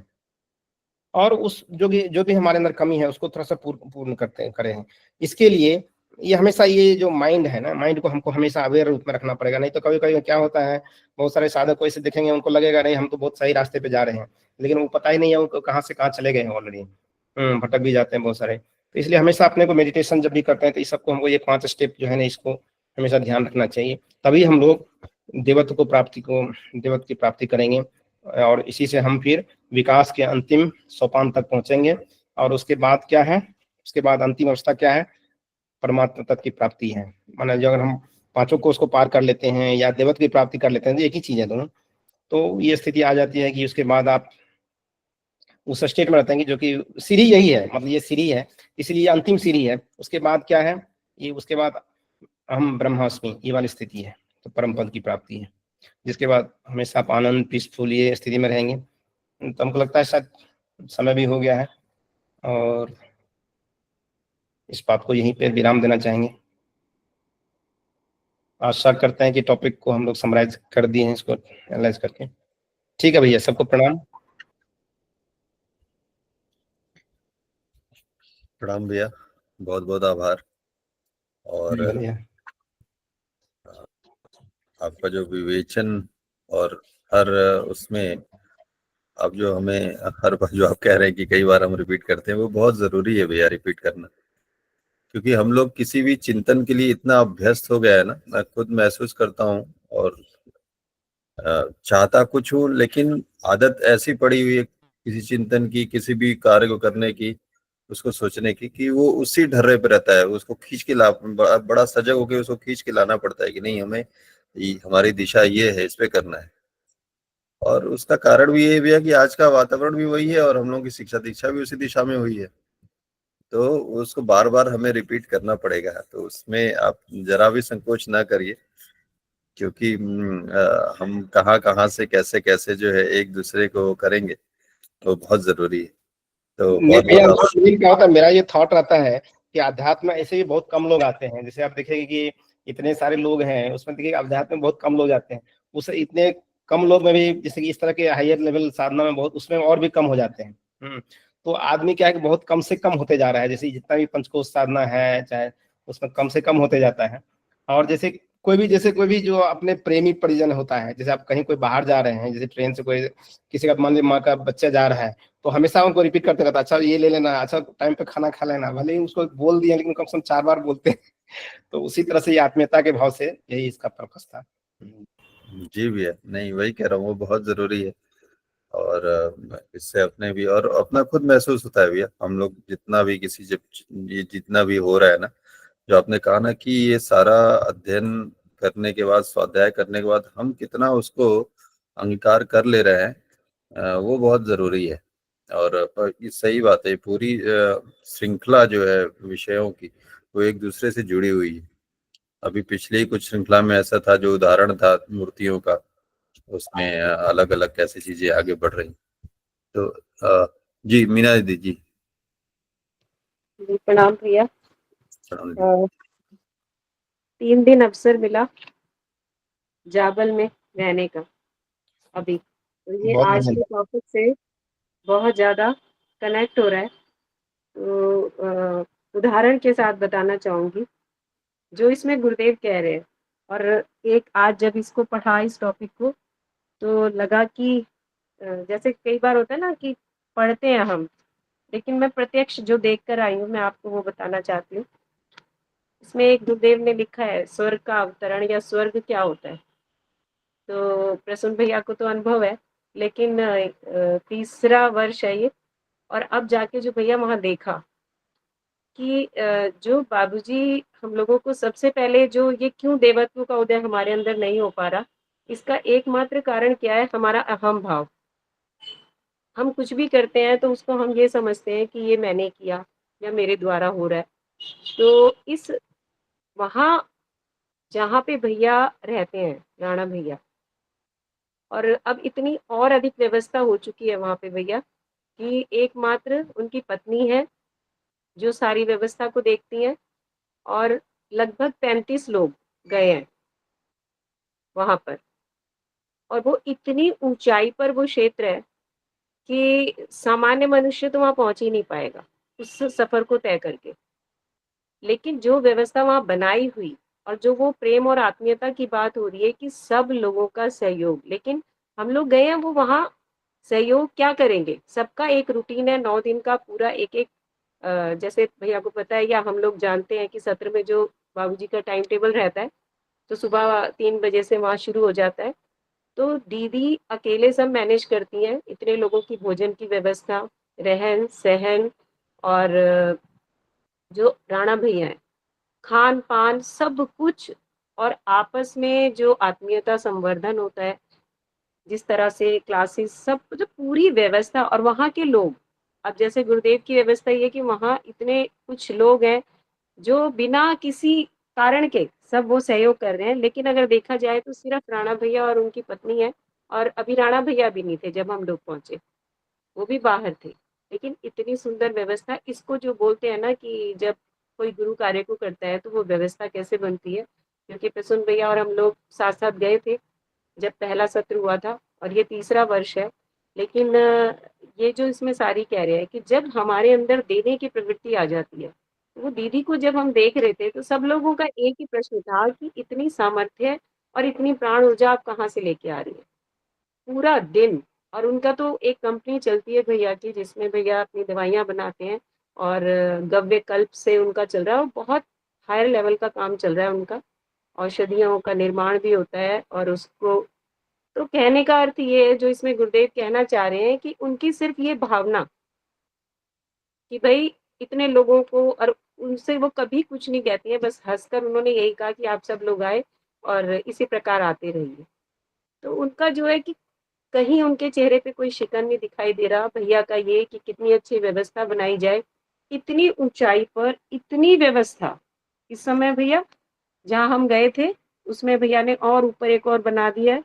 और उस जो भी हमारे अंदर कमी है उसको थोड़ा सा पूर्ण करें। इसके लिए ये हमेशा ये जो माइंड है ना, माइंड को हमको हमेशा अवेयर रूप में रखना पड़ेगा। नहीं तो कभी कभी क्या होता है, बहुत सारे साधक को ऐसे देखेंगे उनको लगेगा नहीं हम तो बहुत सही रास्ते पे जा रहे हैं, लेकिन वो पता ही नहीं है उनको कहाँ से कहाँ चले गए हैं ऑलरेडी। भटक भी जाते हैं बहुत सारे। तो इसलिए हमेशा अपने को मेडिटेशन जब भी करते हैं तो इस सबको हमको ये 5 स्टेप जो है ना इसको हमेशा ध्यान रखना चाहिए, तभी हम लोग देवत्व की प्राप्ति करेंगे। और इसी से हम फिर विकास के अंतिम सोपान तक पहुंचेंगे। और उसके बाद क्या है, उसके बाद अंतिम अवस्था क्या है, परमात्मा तत्व की प्राप्ति है। माना जो अगर हम 5 को उसको पार कर लेते हैं या देवत्व की प्राप्ति कर लेते हैं, तो एक ही चीज है दोनों। तो ये स्थिति आ जाती है कि उसके बाद आप उस स्टेट में रहते हैं कि जो कि सीढ़ी यही है, मतलब ये सीढ़ी है इसलिए अंतिम सीढ़ी है। उसके बाद क्या है, ये उसके बाद हम ब्रह्मास्मि ये वाली स्थिति है, तो परम पद की प्राप्ति है, जिसके बाद हमेशा आप आनंद पीसफुल ये स्थिति में रहेंगे। तो हमको लगता है शायद समय भी हो गया है और इस बात को यहीं पे विराम देना चाहेंगे। आशा करते हैं कि टॉपिक को हम लोग समराइज कर दिए हैं इसको एनालाइज करके। ठीक है भैया, सबको प्रणाम। प्रणाम भैया, बहुत बहुत आभार। और भैया आपका जो विवेचन और हर उसमें अब जो हमें हर बार जो आप कह रहे हैं कि कई बार हम रिपीट करते हैं, वो बहुत जरूरी है भैया रिपीट करना, क्योंकि हम लोग किसी भी चिंतन के लिए इतना अभ्यस्त हो गया है ना। मैं खुद महसूस करता हूँ और चाहता कुछ हूँ, लेकिन आदत ऐसी पड़ी हुई है किसी चिंतन की, किसी भी कार्य को करने की, उसको सोचने की, कि वो उसी ढर्रे पे रहता है। उसको खींच के बड़ा सजग होकर उसको खींच के लाना पड़ता है कि नहीं, हमें हमारी दिशा ये है, इस पे करना है। और उसका कारण भी ये भी है कि आज का वातावरण भी वही है और हम लोगों की शिक्षा दीक्षा भी उसी दिशा में हुई है, तो उसको बार बार हमें रिपीट करना पड़ेगा। तो उसमें आप जरा भी संकोच ना करिए, क्योंकि हम कहाँ कहाँ से कैसे कैसे जो है एक दूसरे को करेंगे, तो बहुत जरूरी है। तो नहीं बहुत भैया, बहुत क्या होता है, मेरा ये थॉट रहता है कि अध्यात्म में ऐसे भी बहुत कम लोग आते हैं। जैसे आप देखेंगे कि इतने सारे लोग हैं उसमें देखिए अध्यात्म में बहुत कम लोग आते हैं। उस इतने कम लोग में भी जैसे कि इस तरह के हायर लेवल साधना में बहुत उसमें और भी कम हो जाते हैं। तो आदमी क्या है कि बहुत कम से कम होते जा रहा है। जैसे जितना भी पंचकोश साधना है चाहे उसमें कम से कम होते जाता है। और जैसे कोई भी जो अपने प्रेमी परिजन होता है, जैसे आप कहीं कोई बाहर जा रहे हैं, जैसे ट्रेन से कोई किसी का मान लीजिए माँ का बच्चा जा रहा है, तो हमेशा उनको रिपीट करते रहता है, अच्छा ये ले लेना, अच्छा टाइम पे खाना खा लेना। भले ही उसको बोल दिया लेकिन कम से कम 4 बार बोलते हैं। तो उसी तरह से ये आत्मीयता के भाव से यही इसका पर्पस था। जी भैया, नहीं वही कह रहा हूँ, वो बहुत जरूरी है। और इससे अपने भी और अपना खुद महसूस होता है भैया। हम लोग जितना भी ये जितना भी हो रहा है ना, जो आपने कहा ना कि ये सारा अध्ययन करने के बाद, स्वाध्याय करने के बाद हम कितना उसको अंगीकार कर ले रहे हैं, वो बहुत जरूरी है। और ये सही बात है, पूरी श्रृंखला जो है विषयों की, वो एक दूसरे से जुड़ी हुई है। अभी पिछले ही कुछ श्रृंखला में ऐसा था, जो उदाहरण था मूर्तियों का, उसमें अलग अलग कैसी चीजें आगे बढ़ रही। तो जी मीना दीदी जी। जी प्रणाम भैया। प्रणाम जी। 3 दिन अवसर मिला जाबल में रहने का अभी, तो ये बहुत आज बढ़िया। के टॉपिक से बहुत ज्यादा कनेक्ट हो रहा है। तो उदाहरण के साथ बताना चाहूंगी जो इसमें गुरुदेव कह रहे हैं। और एक आज जब इसको पढ़ा इस टॉपिक को, तो लगा कि जैसे कई बार होता है ना कि पढ़ते हैं हम, लेकिन मैं प्रत्यक्ष जो देख कर आई हूँ मैं आपको वो बताना चाहती हूँ। इसमें एक गुरुदेव ने लिखा है स्वर्ग का अवतरण या स्वर्ग क्या होता है। तो प्रसून भैया को तो अनुभव है, लेकिन तीसरा वर्ष है ये। और अब जाके जो भैया वहां देखा कि जो बाबूजी हम लोगों को सबसे पहले जो ये क्यों देवत्व का उदय हमारे अंदर नहीं हो पा रहा, इसका एकमात्र कारण क्या है, हमारा अहम भाव। हम कुछ भी करते हैं तो उसको हम ये समझते हैं कि ये मैंने किया या मेरे द्वारा हो रहा है। तो इस वहां जहाँ पे भैया रहते हैं, राणा भैया, और अब इतनी और अधिक व्यवस्था हो चुकी है वहां पे भैया कि एकमात्र उनकी पत्नी है जो सारी व्यवस्था को देखती हैं। और लगभग 35 लोग गए हैं वहां पर, और वो इतनी ऊंचाई पर वो क्षेत्र है कि सामान्य मनुष्य तो वहां पहुंच ही नहीं पाएगा उस सफर को तय करके। लेकिन जो व्यवस्था वहां बनाई हुई और जो वो प्रेम और आत्मीयता की बात हो रही है कि सब लोगों का सहयोग, लेकिन हम लोग गए हैं वो वहां सहयोग क्या करेंगे, सबका एक रूटीन है 9 दिन का पूरा। एक एक जैसे भैया को पता है या हम लोग जानते हैं कि सत्र में जो बाबूजी का टाइम टेबल रहता है, तो सुबह 3 बजे से वहाँ शुरू हो जाता है। तो दीदी अकेले सब मैनेज करती हैं इतने लोगों की भोजन की व्यवस्था, रहन सहन, और जो राणा भैया हैं खान पान सब कुछ। और आपस में जो आत्मीयता संवर्धन होता है, जिस तरह से क्लासेस सब जो पूरी व्यवस्था और वहाँ के लोग। अब जैसे गुरुदेव की व्यवस्था ये कि वहाँ इतने कुछ लोग हैं जो बिना किसी कारण के सब वो सहयोग कर रहे हैं। लेकिन अगर देखा जाए तो सिर्फ राणा भैया और उनकी पत्नी है, और अभी राणा भैया भी नहीं थे जब हम लोग पहुंचे, वो भी बाहर थे। लेकिन इतनी सुंदर व्यवस्था, इसको जो बोलते हैं ना कि जब कोई गुरु कार्य को करता है तो वो व्यवस्था कैसे बनती है। क्योंकि प्रसून भैया और हम लोग साथ साथ गए थे जब पहला सत्र हुआ था, और ये तीसरा वर्ष है। लेकिन ये जो इसमें सारी कह रहे हैं कि जब हमारे अंदर देने की प्रवृत्ति आ जाती है, तो वो दीदी को जब हम देख रहे थे तो सब लोगों का एक ही प्रश्न था कि इतनी सामर्थ्य और इतनी प्राण ऊर्जा आप कहाँ से लेके आ रही है पूरा दिन। और उनका तो एक कंपनी चलती है भैया की जिसमें भैया अपनी दवाइयाँ बनाते हैं, और गव्य कल्प से उनका चल रहा है, और बहुत हायर लेवल का काम चल रहा है उनका। औषधियों का निर्माण भी होता है और उसको, तो कहने का अर्थ ये है जो इसमें गुरुदेव कहना चाह रहे हैं कि उनकी सिर्फ ये भावना कि भाई इतने लोगों को, और उनसे वो कभी कुछ नहीं कहती है, बस हंसकर उन्होंने यही कहा कि आप सब लोग आए और इसी प्रकार आते रहिए। तो उनका जो है कि कहीं उनके चेहरे पे कोई शिकन नहीं दिखाई दे रहा भैया का, ये कि कितनी अच्छी व्यवस्था बनाई जाए। इतनी ऊंचाई पर इतनी व्यवस्था इस समय भैया जहाँ हम गए थे उसमें भैया ने और ऊपर एक और बना दिया है।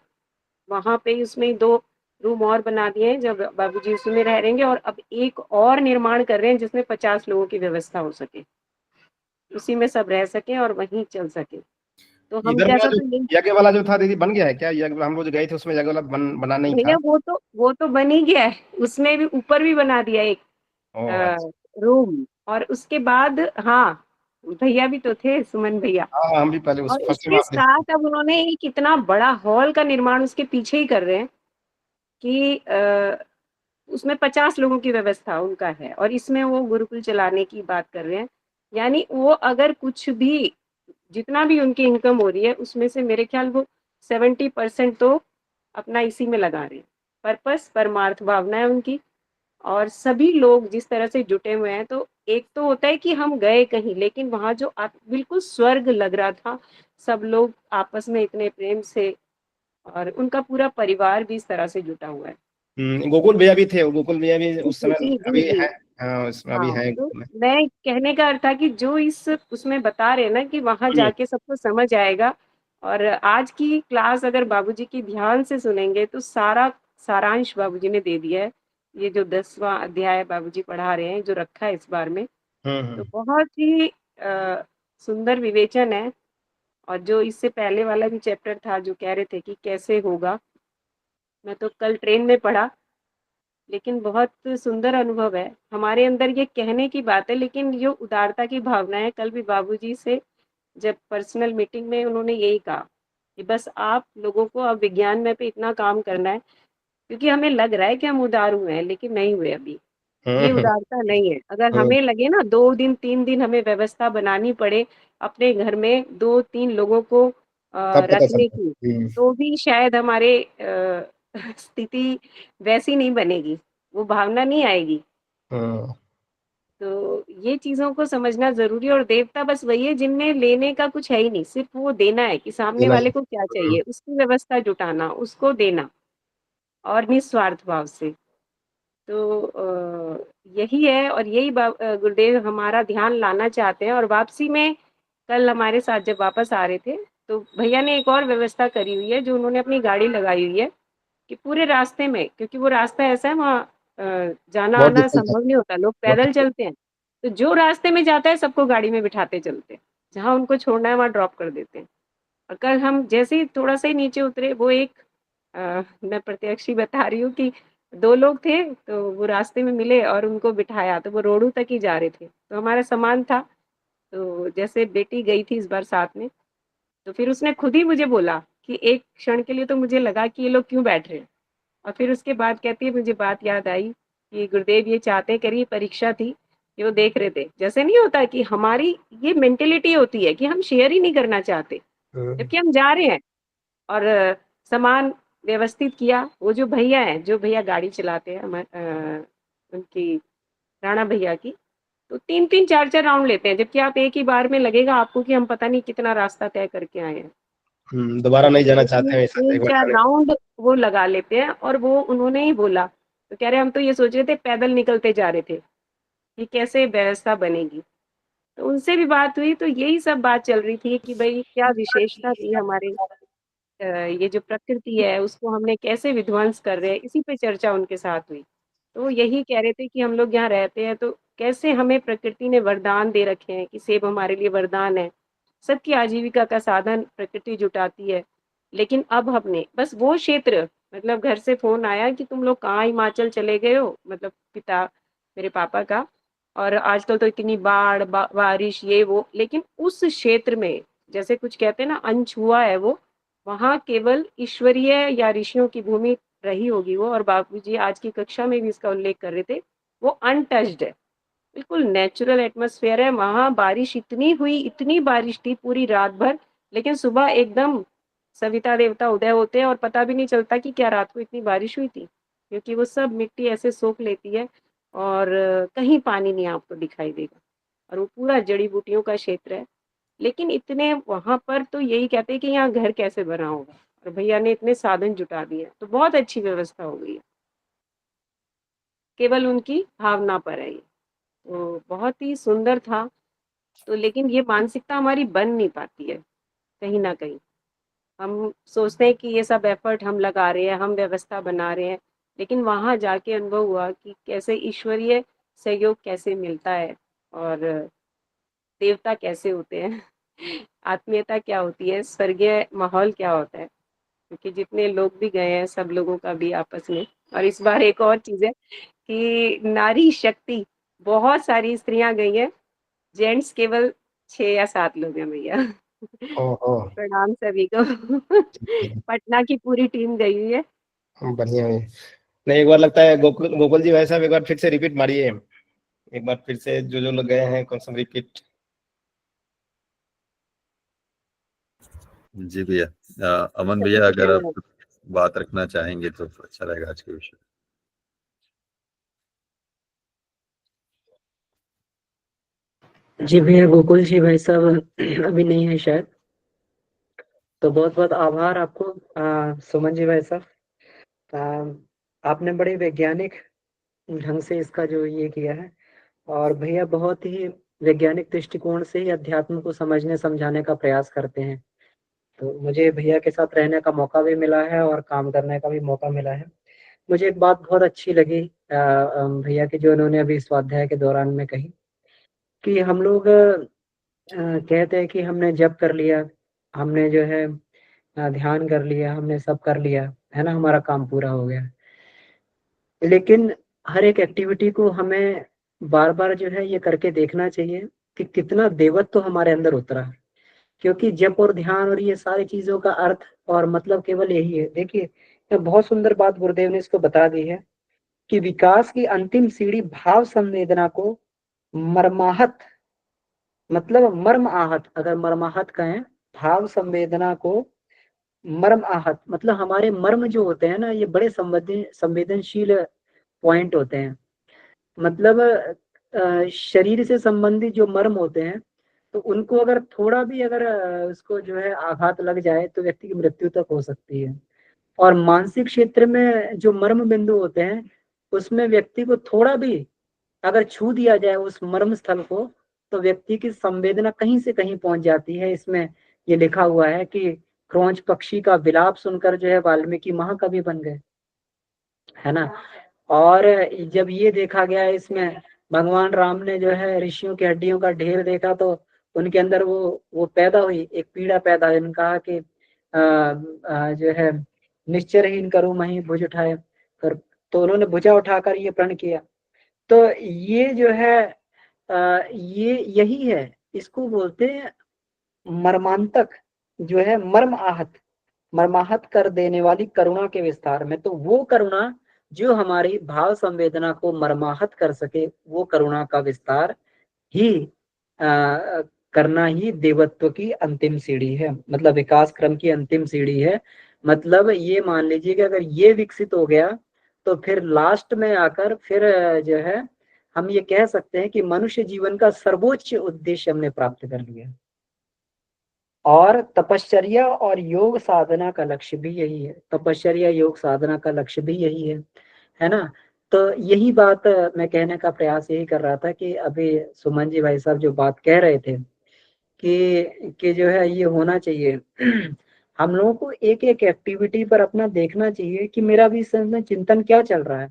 वहां पे ही उसमें 2 रूम और बना दिए हैं जब बाबूजी उसमें रह रहेंगे, और अब एक और निर्माण कर रहे हैं जिसमें 50 लोगों की व्यवस्था हो सके, उसी में सब रह सके और वहीं चल सके। तो हम इधर वाला जैसा जो तो ये यज्ञ वाला जो था दीदी बन गया है क्या? यज्ञ हम लोग जो गए थे उसमें यज्ञ वाला बना नहीं भैया था। वो तो बन ही गया है, उसमें भी ऊपर भी बना दिया एक ओ अच्छा। रूम। और उसके बाद हाँ, भैया भी तो थे, सुमन भैया। हाँ हम भी पहले उस और फर्स्ट टाइम उसके आप देखे। साथ अब उन्होंने एक इतना बड़ा हॉल का निर्माण उसके पीछे ही कर रहे हैं कि उसमें 50 लोगों की व्यवस्था उनका है, और इसमें वो गुरुकुल चलाने की बात कर रहे हैं। यानी वो अगर कुछ भी जितना भी उनकी इनकम हो रही है उसमें से मेरे ख्याल वो 70% तो अपना इसी में लगा रहे हैं। पर्पस, परमार्थ भावना है उनकी। और सभी लोग जिस तरह से जुटे हुए हैं, तो एक तो होता है कि हम गए कहीं, लेकिन वहाँ जो बिल्कुल स्वर्ग लग रहा था। सब लोग आपस में इतने प्रेम से, और उनका पूरा परिवार भी इस तरह से जुटा हुआ है। गोकुल भैया भी थे, गोकुल भैया भी उस समय जी जी अभी जी। है। हाँ, उसमें अभी हाँ, है तो गोकुल में। मैं कहने का अर्थ था कि जो इस उसमें बता रहे हैं ना कि वहां जाके सबको समझ आएगा। और आज की क्लास अगर बाबूजी की ध्यान से सुनेंगे तो सारा सारांश बाबूजी ने दे दिया है। ये जो 10वां अध्याय बाबूजी पढ़ा रहे हैं, जो रखा है इस बार में, तो बहुत ही सुंदर विवेचन है। और जो इससे पहले वाला भी चैप्टर था जो कह रहे थे कि कैसे होगा, मैं तो कल ट्रेन में पढ़ा, लेकिन बहुत सुंदर अनुभव है। हमारे अंदर ये कहने की बात है, लेकिन जो उदारता की भावना है, कल भी बाबूजी से जब पर्सनल मीटिंग में उन्होंने यही कहा कि बस आप लोगों को अब विज्ञान में पे इतना काम करना है, क्योंकि हमें लग रहा है कि हम उदार हुए हैं, लेकिन नहीं हुए अभी। ये उदारता नहीं है। अगर हमें लगे ना 2 दिन 3 दिन हमें व्यवस्था बनानी पड़े अपने घर में 2-3 लोगों को तब पता रखने चलता की, है। तो भी शायद हमारे स्थिति वैसी नहीं बनेगी, वो भावना नहीं आएगी। तो ये चीज़ों को समझना ज़रूरी है। और देवता बस वही है जिनमें लेने का कुछ है ही नहीं, सिर्फ़ वो देना है कि सामने देना वाले को क्या चाहिए, उसकी व्यवस्था जुटाना, उसको देना, और निस्वार्थ भाव से। तो यही है, और यही गुरुदेव हमारा ध्यान लाना चाहते हैं। और वापसी में कल हमारे साथ जब वापस आ रहे थे, तो भैया ने एक और व्यवस्था करी हुई है, जो उन्होंने अपनी गाड़ी लगाई हुई है कि पूरे रास्ते में, क्योंकि वो रास्ता ऐसा है वहाँ जाना बहुत आना डिफरेंट था। संभव नहीं होता, लोग पैदल चलते हैं। तो जो रास्ते में जाता है सबको गाड़ी में बिठाते चलते हैं, जहाँ उनको छोड़ना है वहाँ ड्रॉप कर देते हैं। और कल हम जैसे ही थोड़ा सा ही नीचे उतरे, वो एक मैं प्रत्यक्ष ही बता रही हूँ कि 2 लोग थे, तो वो रास्ते में मिले और उनको बिठाया, तो वो रोडू तक ही जा रहे थे, तो हमारा सामान था। तो जैसे बेटी गई थी इस बार साथ में, तो फिर उसने खुद ही मुझे बोला कि एक क्षण के लिए तो मुझे लगा कि ये लोग क्यों बैठ रहे हैं। और फिर उसके बाद कहती है, मुझे बात याद आई कि गुरुदेव ये चाहते करिए, परीक्षा थी कि वो देख रहे थे। जैसे नहीं होता कि हमारी ये मेंटेलिटी होती है कि हम शेयर ही नहीं करना चाहते, जबकि हम जा रहे हैं। और सामान व्यवस्थित किया। वो जो भैया हैं, जो भैया गाड़ी चलाते हैं उनकी, राणा भैया की, तो 3-3 4-4 राउंड लेते हैं, जबकि आप एक ही बार में लगेगा आपको कि हम पता नहीं कितना रास्ता तय करके आए हैं। दोबारा नहीं जाना चाहते हैं ऐसा, एक बार 3-4 जाने। राउंड वो लगा लेते हैं। और वो उन्होंने ही बोला, तो कह रहे हम तो ये सोच रहे थे, पैदल निकलते जा रहे थे कि कैसे व्यवस्था बनेगी। तो उनसे भी बात हुई, तो यही सब बात चल रही थी कि भाई क्या विशेषता थी हमारे, ये जो प्रकृति है उसको हमने कैसे विध्वंस कर रहे हैं, इसी पे चर्चा उनके साथ हुई। तो यही कह रहे थे कि हम लोग यहाँ रहते हैं तो कैसे हमें प्रकृति ने वरदान दे रखे हैं कि सेब हमारे लिए वरदान है, सबकी आजीविका का साधन प्रकृति जुटाती है। लेकिन अब हमने बस वो क्षेत्र, मतलब घर से फोन आया कि तुम लोग कहाँ हिमाचल चले गए हो, मतलब पिता मेरे पापा का, और आजकल तो इतनी बाढ़ बारिश ये वो, लेकिन उस क्षेत्र में जैसे कुछ कहते हैं ना अनछुआ है वो, वहाँ केवल ईश्वरीय या ऋषियों की भूमि रही होगी वो। और बाबूजी आज की कक्षा में भी इसका उल्लेख कर रहे थे, वो अनटच्ड है, बिल्कुल नेचुरल एटमॉस्फेयर है वहाँ। बारिश इतनी हुई, इतनी बारिश थी पूरी रात भर, लेकिन सुबह एकदम सविता देवता उदय होते हैं और पता भी नहीं चलता कि क्या रात को इतनी बारिश हुई थी, क्योंकि वो सब मिट्टी ऐसे सोख लेती है और कहीं पानी नहीं आपको दिखाई देगा। और वो पूरा जड़ी बूटियों का क्षेत्र है। लेकिन इतने वहां पर तो यही कहते हैं कि यहाँ घर कैसे बना होगा, और भैया ने इतने साधन जुटा दिए, तो बहुत अच्छी व्यवस्था हो गई है, केवल उनकी भावना पर है ये। तो बहुत ही सुंदर था। तो लेकिन ये मानसिकता हमारी बन नहीं पाती है, कहीं ना कहीं हम सोचते हैं कि ये सब एफर्ट हम लगा रहे हैं, हम व्यवस्था बना रहे हैं, लेकिन वहां जाके अनुभव हुआ कि कैसे ईश्वरीय सहयोग कैसे मिलता है, और देवता कैसे होते हैं, आत्मीयता क्या होती है, स्वर्गीय माहौल क्या होता है। क्योंकि जितने लोग भी गए हैं सब लोगों का भी आपस में। और इस बार एक और चीज है कि नारी शक्ति, बहुत सारी स्त्रियां गई हैं, जेंट्स केवल 6 या 7 लोग हैं भैया। ओहो, प्रणाम सभी को। पटना की पूरी टीम गई हुई है। बढ़िया है। नहीं, एक बार लगता है गोकुल गोकुल जी भाई साहब एक बार फिर से रिपीट मारिए, एक बार फिर से जो जो लोग गए हैं कौन सा रिपीट। जी भैया, अमन सभी भैया को अगर कहना आप है। बात रखना चाहेंगे तो अच्छा रहेगा आज के विषय। जी भैया, गोकुल जी भाई साहब अभी नहीं है शायद, तो बहुत बहुत आभार आपको सुमन जी भाई साहब। आपने बड़े वैज्ञानिक ढंग से इसका जो ये किया है, और भैया बहुत ही वैज्ञानिक दृष्टिकोण से ही अध्यात्म को समझने समझाने का प्रयास करते हैं। तो मुझे भैया के साथ रहने का मौका भी मिला है और काम करने का भी मौका मिला है। मुझे एक बात बहुत अच्छी लगी भैया की, जो उन्होंने अभी स्वाध्याय के दौरान में कही कि हम लोग कहते हैं कि हमने जप कर लिया, हमने जो है ध्यान कर लिया, हमने सब कर लिया है ना, हमारा काम पूरा हो गया। लेकिन हर एक एक्टिविटी को हमें बार बार जो है ये करके देखना चाहिए कि कितना देवत्व तो हमारे अंदर उतरा है। क्योंकि जप और ध्यान और ये सारी चीजों का अर्थ और मतलब केवल यही है। देखिए, ये बहुत सुंदर बात गुरुदेव ने इसको बता दी है कि विकास की अंतिम सीढ़ी भाव संवेदना को मर्माहत, मतलब मर्म आहत, अगर मर्माहत कहें भाव संवेदना को मर्म आहत, मतलब हमारे मर्म जो होते हैं ना, ये बड़े संवेदनशील पॉइंट होते हैं। मतलब शरीर से संबंधित जो मर्म होते हैं, तो उनको अगर थोड़ा भी अगर उसको जो है आघात लग जाए तो व्यक्ति की मृत्यु तक हो सकती है। और मानसिक क्षेत्र में जो मर्म बिंदु होते हैं, उसमें व्यक्ति को थोड़ा भी अगर छू दिया जाए उस मर्म स्थल को, तो व्यक्ति की संवेदना कहीं से कहीं पहुंच जाती है। इसमें ये लिखा हुआ है कि क्रोंच पक्षी का विलाप सुनकर जो है वाल्मीकि महाकवि बन गए, है ना। और जब ये देखा गया इसमें, भगवान राम ने जो है ऋषियों की हड्डियों का ढेर देखा, तो उनके अंदर वो पैदा हुई, एक पीड़ा पैदा हुई। उन्होंने कहा कि जो है निश्चरहीन करूं मही भुज उठाए कर, तो उन्होंने भुजा उठाकर ये प्रण किया। तो ये जो है ये यही है, इसको बोलते हैं मर्मांतक, जो है मर्माहत कर देने वाली करुणा के विस्तार में। तो वो करुणा जो हमारी भाव संवेदना को मर्माहत कर सके, वो करुणा का विस्तार ही करना ही देवत्व की अंतिम सीढ़ी है, मतलब विकास क्रम की अंतिम सीढ़ी है। मतलब ये मान लीजिए कि अगर ये विकसित हो गया, तो फिर लास्ट में आकर फिर जो है हम ये कह सकते हैं कि मनुष्य जीवन का सर्वोच्च उद्देश्य हमने प्राप्त कर लिया। और तपश्चर्या और योग साधना का लक्ष्य भी यही है, तपश्चर्या योग साधना का लक्ष्य भी यही है ना। तो यही बात मैं कहने का प्रयास यही कर रहा था कि अभी सुमन जी भाई साहब जो बात कह रहे थे कि जो है ये होना चाहिए हम लोगों को एक एक एक्टिविटी पर अपना देखना चाहिए कि मेरा भी इसमें चिंतन क्या चल रहा है।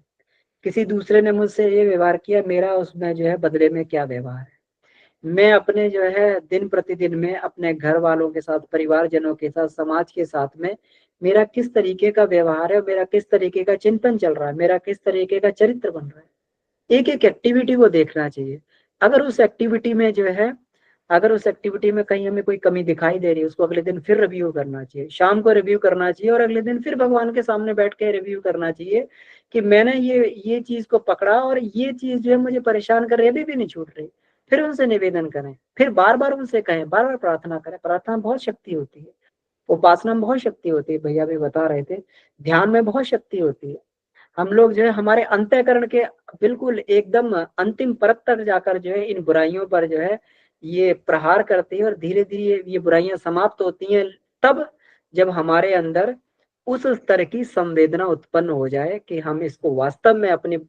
किसी दूसरे ने मुझसे ये व्यवहार किया, मेरा उसमें जो है बदले में क्या व्यवहार है। मैं अपने जो है दिन प्रतिदिन में अपने घर वालों के साथ, परिवारजनों के साथ, समाज के साथ में मेरा किस तरीके का व्यवहार है, मेरा किस तरीके का चिंतन चल रहा है, मेरा किस तरीके का चरित्र बन रहा है। एक एक एक्टिविटी को देखना चाहिए। अगर उस एक्टिविटी में जो है, अगर उस एक्टिविटी में कहीं हमें कोई कमी दिखाई दे रही है, उसको अगले दिन फिर रिव्यू करना चाहिए, शाम को रिव्यू करना चाहिए, और अगले दिन फिर भगवान के सामने बैठ के रिव्यू करना चाहिए कि मैंने ये चीज को पकड़ा और ये चीज जो है मुझे परेशान कर रही है, अभी भी नहीं छूट रही। फिर उनसे निवेदन करें, फिर बार बार उनसे कहें, बार बार प्रार्थना करें। प्रार्थना में बहुत शक्ति होती है, उपासना में बहुत शक्ति होती है, भैया भी बता रहे थे, ध्यान में बहुत शक्ति होती है। हम लोग जो है हमारे अंतःकरण के बिल्कुल एकदम अंतिम परत तक जाकर जो है इन बुराइयों पर जो है ये प्रहार करती है, और धीरे धीरे ये बुराइयां समाप्त होती हैं तब जब हमारे अंदर उस स्तर की संवेदना उत्पन्न हो जाए कि हम इसको वास्तव में अपने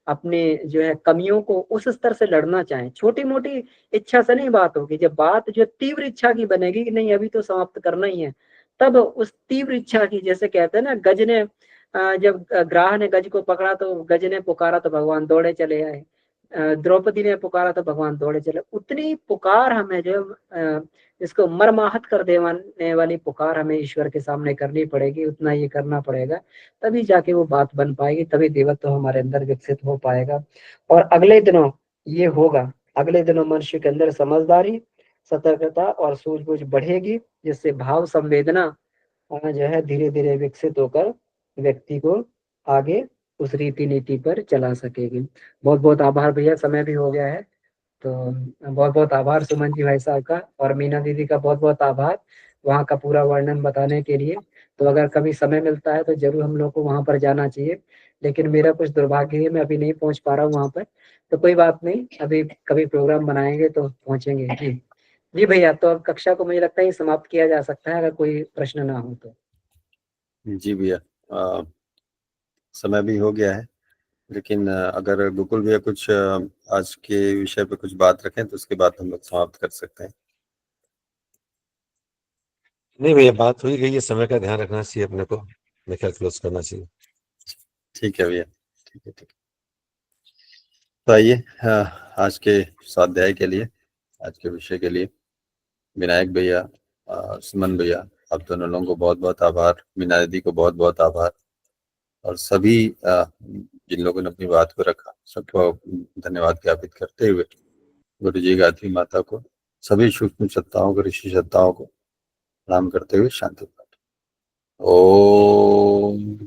अपने जो है कमियों को उस स्तर से लड़ना चाहें। छोटी मोटी इच्छा से नहीं बात होगी, जब बात जो तीव्र इच्छा की बनेगी कि नहीं अभी तो समाप्त करना ही है, तब उस तीव्र इच्छा की, जैसे कहते हैं ना, गज ने जब ग्राह ने गज को पकड़ा तो गज ने पुकारा तो भगवान दौड़े चले आए, द्रौपदी ने पुकारा तो भगवान दौड़े चले। उतनी पुकार हमें जो इसको मर्माहत कर देने वाली पुकार हमें ईश्वर के सामने करनी पड़ेगी, उतना ये करना पड़ेगा, तभी जाके वो बात बन पाएगी, तभी देवत्व हमारे अंदर विकसित हो पाएगा। और अगले दिनों ये होगा, अगले दिनों मनुष्य के अंदर समझदारी, सतर्कता और सूझबूझ बढ़ेगी, जिससे भाव संवेदना जो है धीरे धीरे विकसित होकर व्यक्ति को आगे उस रीति नीति पर चला सकेगी। बहुत बहुत आभार भैया, समय भी हो गया है, तो बहुत बहुत आभार सुमन जी भाई साहब का, और मीना दीदी का बहुत बहुत आभार वहाँ का पूरा वर्णन बताने के लिए। तो अगर कभी समय मिलता है तो जरूर हम लोग को वहां पर जाना चाहिए, लेकिन मेरा कुछ दुर्भाग्य है, मैं अभी नहीं पहुंच पा रहा हूँ वहां पर। तो कोई बात नहीं, अभी कभी प्रोग्राम बनाएंगे तो पहुंचेंगे। जी जी भैया, तो अब कक्षा को मुझे लगता है समाप्त किया जा सकता है, अगर कोई प्रश्न ना हो तो। जी भैया, समय भी हो गया है, लेकिन अगर गोकुल भैया कुछ आज के विषय पे कुछ बात रखें तो उसके बाद हम लोग समाप्त कर सकते हैं। नहीं भैया, बात हो ही गई है, समय का ध्यान रखना चाहिए अपने को, मेरे ख्याल क्लोज करना चाहिए। ठीक है भैया, ठीक है, ठीक है। तो आइए आज के स्वाध्याय के लिए, आज के विषय के लिए विनायक भैया, सुमन भैया, आप दोनों लोगों को बहुत बहुत आभार, मीना दीदी को बहुत बहुत आभार, और सभी जिन लोगों ने अपनी बात को रखा सबको धन्यवाद ज्ञापित करते हुए गुरु जी गायत्री माता को, सभी सूक्ष्म सत्ताओं को, ऋषि सत्ताओं को प्रणाम करते हुए शांति पाठ। ओम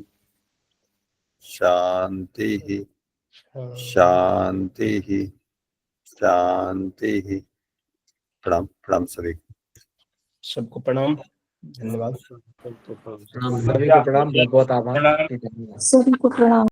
शांति ही शांति ही शांति ही। प्रणाम प्रणाम सभी को। सबको प्रणाम, धन्यवाद। सभी को प्रणाम, बहुत बहुत आभार। सभी को प्रणाम।